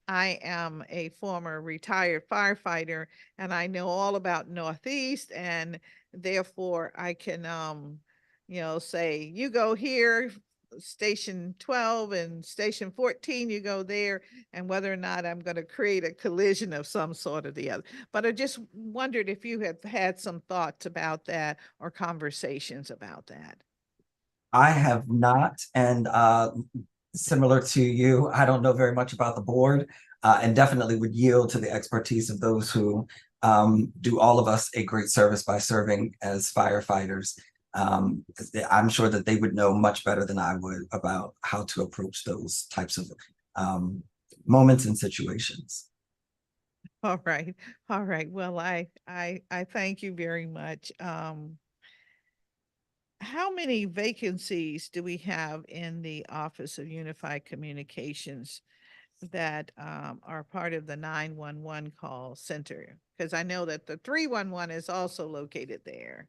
I am a former retired firefighter and I know all about Northeast, and therefore I can, say, you go here, station 12 and station 14, you go there, and whether or not I'm going to create a collision of some sort or the other. But I just wondered if you have had some thoughts about that or conversations about that. I have not, and similar to you, I don't know very much about the board, and definitely would yield to the expertise of those who do all of us a great service by serving as firefighters. I'm sure that they would know much better than I would about how to approach those types of moments and situations. All right. All right. Well, I thank you very much. How many vacancies do we have in the Office of Unified Communications that are part of the 911 call center? Because I know that the 311 is also located there.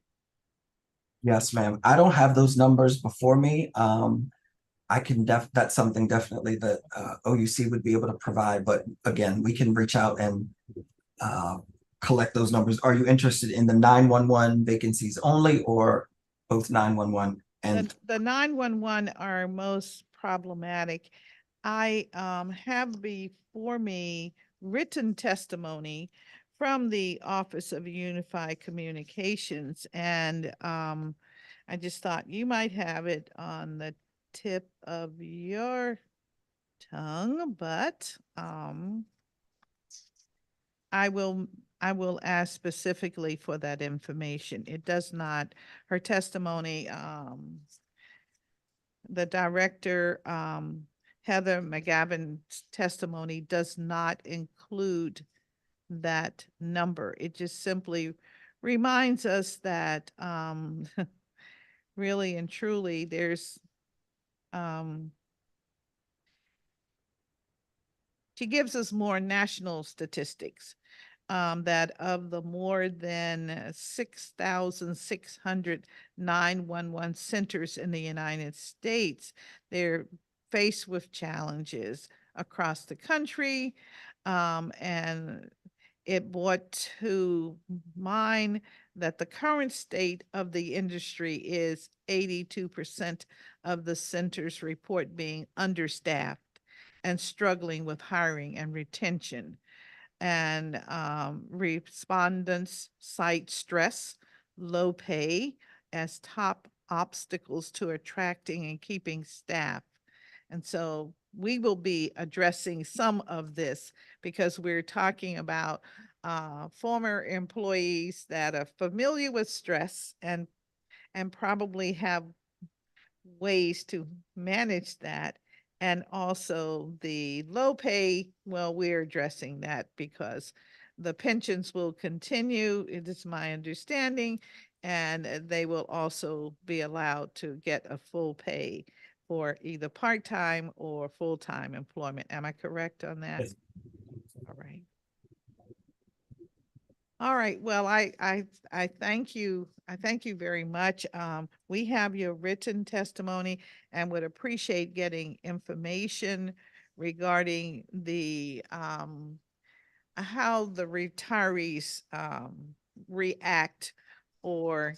Yes, ma'am. I don't have those numbers before me. I can that's something definitely that OUC would be able to provide, but again, we can reach out and collect those numbers. Are you interested in the 911 vacancies only, or both 911 and the 911 are most problematic? I have before me written testimony from the Office of Unified Communications, and I just thought you might have it on the tip of your tongue, but I will ask specifically for that information. It does not, her testimony, the director Heather McGavin's testimony does not include that number. It just simply reminds us that really and truly there's she gives us more national statistics, that of the more than 6,600 911 centers in the United States, they're faced with challenges across the country. And it brought to mind that the current state of the industry is 82% of the centers report being understaffed and struggling with hiring and retention. And respondents cite stress, low pay as top obstacles to attracting and keeping staff. And so we will be addressing some of this because we're talking about former employees that are familiar with stress and probably have ways to manage that. And also the low pay, well, we're addressing that because the pensions will continue, it is my understanding, and they will also be allowed to get a full pay for either part-time or full-time employment. Am I correct on that? Yes. All right. All right. Well, I thank you. I thank you very much. We have your written testimony and would appreciate getting information regarding the how the retirees react, or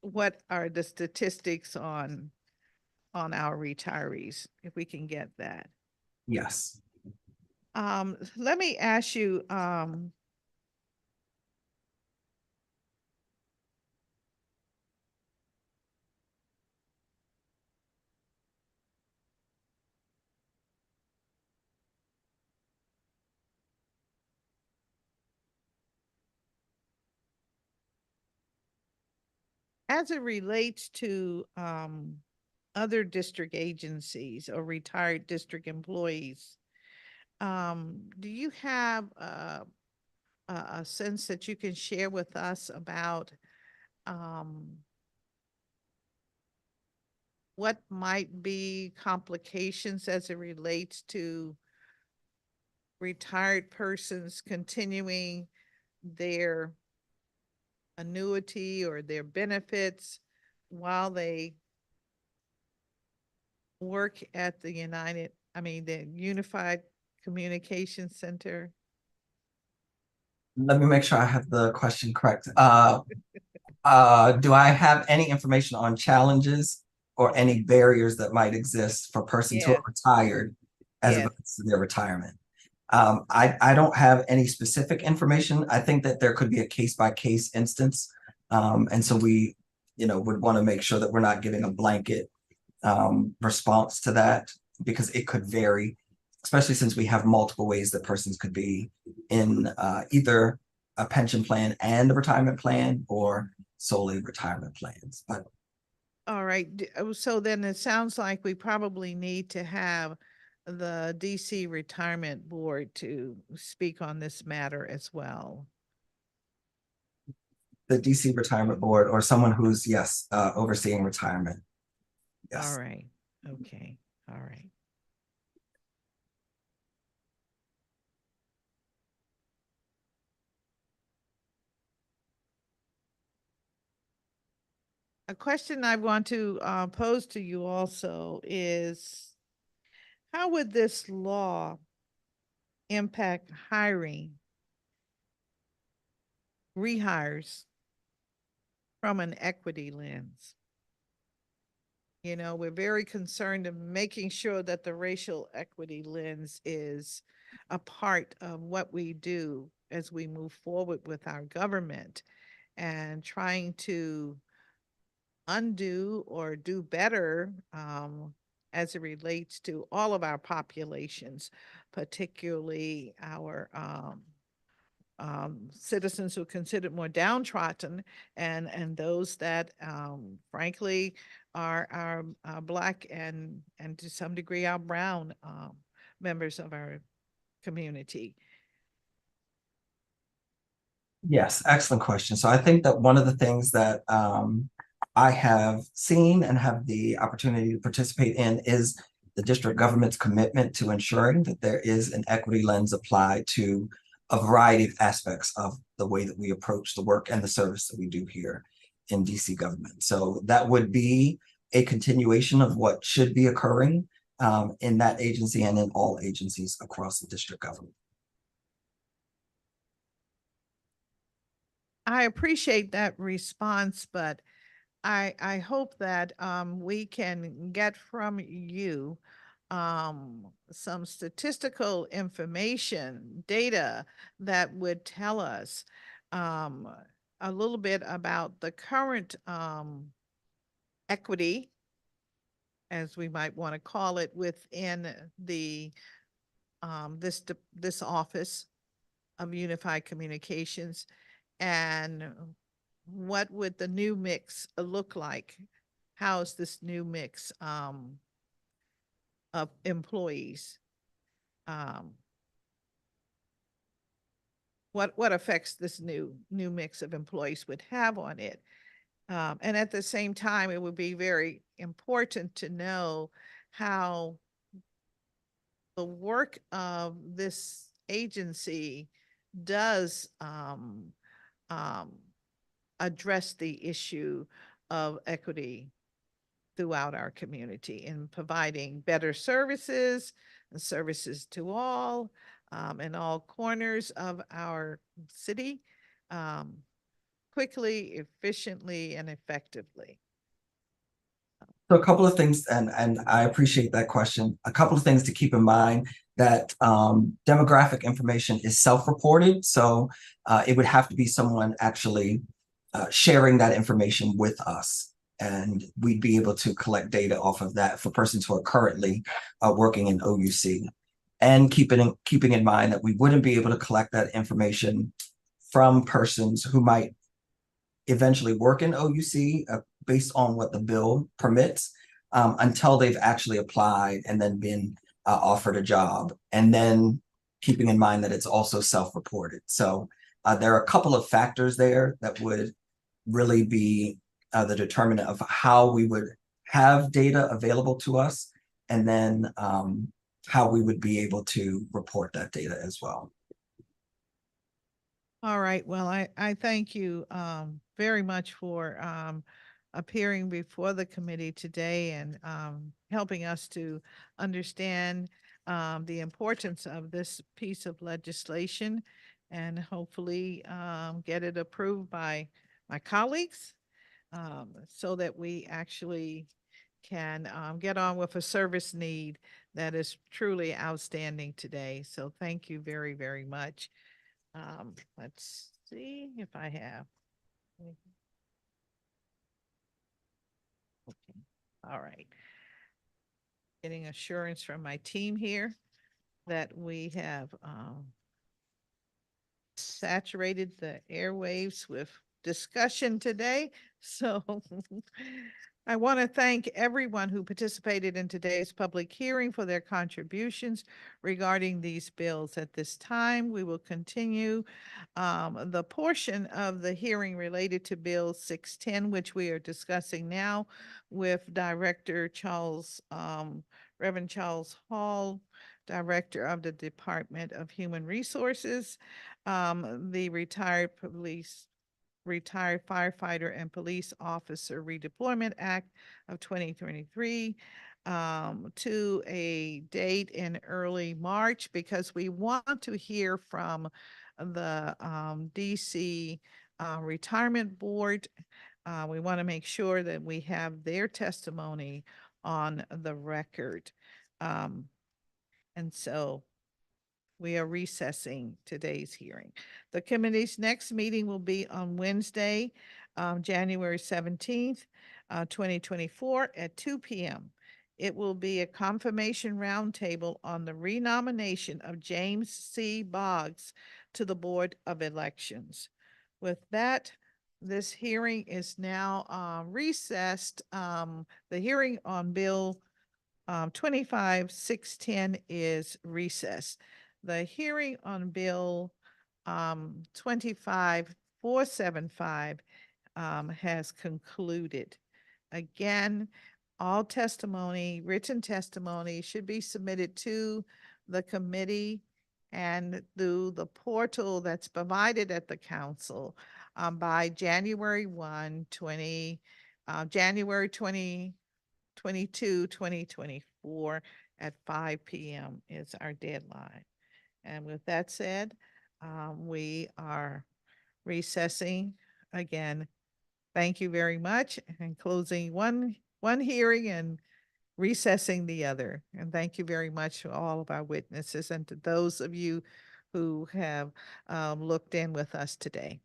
what are the statistics on our retirees, if we can get that. Yes. Let me ask you, as it relates to other district agencies or retired district employees, do you have a sense that you can share with us about what might be complications as it relates to retired persons continuing their annuity or their benefits while they work at the the Unified Communication Center? Let me make sure I have the question correct. Do I have any information on challenges or any barriers that might exist for persons who are retired as it relates to their retirement? I don't have any specific information. I think that there could be a case-by-case instance. And so we, would want to make sure that we're not giving a blanket response to that, because it could vary, especially since we have multiple ways that persons could be in either a pension plan and a retirement plan, or solely retirement plans. But all right, so then it sounds like we probably need to have the DC Retirement Board to speak on this matter as well. The DC Retirement Board, or someone who's, yes, overseeing retirement. Yes. All right. Okay. All right. A question I want to pose to you also is, how would this law impact hiring, rehires from an equity lens? We're very concerned in making sure that the racial equity lens is a part of what we do as we move forward with our government, and trying to undo or do better as it relates to all of our populations, particularly our citizens who are considered more downtrodden, and those that frankly our Black and to some degree our brown members of our community? Yes, excellent question. So I think that one of the things that I have seen and have the opportunity to participate in is the district government's commitment to ensuring that there is an equity lens applied to a variety of aspects of the way that we approach the work and the service that we do here in DC government. So that would be a continuation of what should be occurring in that agency and in all agencies across the district government. I appreciate that response, but I hope that we can get from you some statistical information, data that would tell us a little bit about the current equity, as we might want to call it, within the this office of Unified Communications, and what would the new mix look like? How's this new mix of employees? What effects this new mix of employees would have on it? And at the same time, it would be very important to know how the work of this agency does address the issue of equity throughout our community in providing better services and services to all in all corners of our city, quickly, efficiently, and effectively. So a couple of things, and I appreciate that question. A couple of things to keep in mind, that demographic information is self-reported. So it would have to be someone actually sharing that information with us. And we'd be able to collect data off of that for persons who are currently working in OUC. And keeping in mind that we wouldn't be able to collect that information from persons who might eventually work in OUC based on what the bill permits until they've actually applied and then been offered a job. And then keeping in mind that it's also self-reported. So there are a couple of factors there that would really be the determinant of how we would have data available to us, and then how we would be able to report that data as well. All right. Well, I thank you very much for appearing before the committee today and helping us to understand the importance of this piece of legislation, and hopefully get it approved by my colleagues so that we actually can get on with a service need that is truly outstanding today. So thank you very, very much. Let's see if I have. Okay. All right. Getting assurance from my team here that we have saturated the airwaves with discussion today. So I want to thank everyone who participated in today's public hearing for their contributions regarding these bills. At this time, we will continue the portion of the hearing related to Bill 610, which we are discussing now with Director Charles, Reverend Charles Hall, Director of the Department of Human Resources, the Retired Firefighter and Police Officer Redeployment Act of 2023 to a date in early March, because we want to hear from the DC Retirement Board. We want to make sure that we have their testimony on the record. And so we are recessing today's hearing. The committee's next meeting will be on Wednesday, January 17th, 2024 at 2 p.m. It will be a confirmation roundtable on the renomination of James C. Boggs to the Board of Elections. With that, This hearing is now recessed. The hearing on Bill 25-610 is recessed. The hearing on Bill 25-0475 has concluded. Again, all testimony, written testimony should be submitted to the committee and through the portal that's provided at the council by January 2024 at 5 p.m. is our deadline. And with that said, we are recessing again. Thank you very much, and closing one hearing and recessing the other. And thank you very much to all of our witnesses and to those of you who have looked in with us today.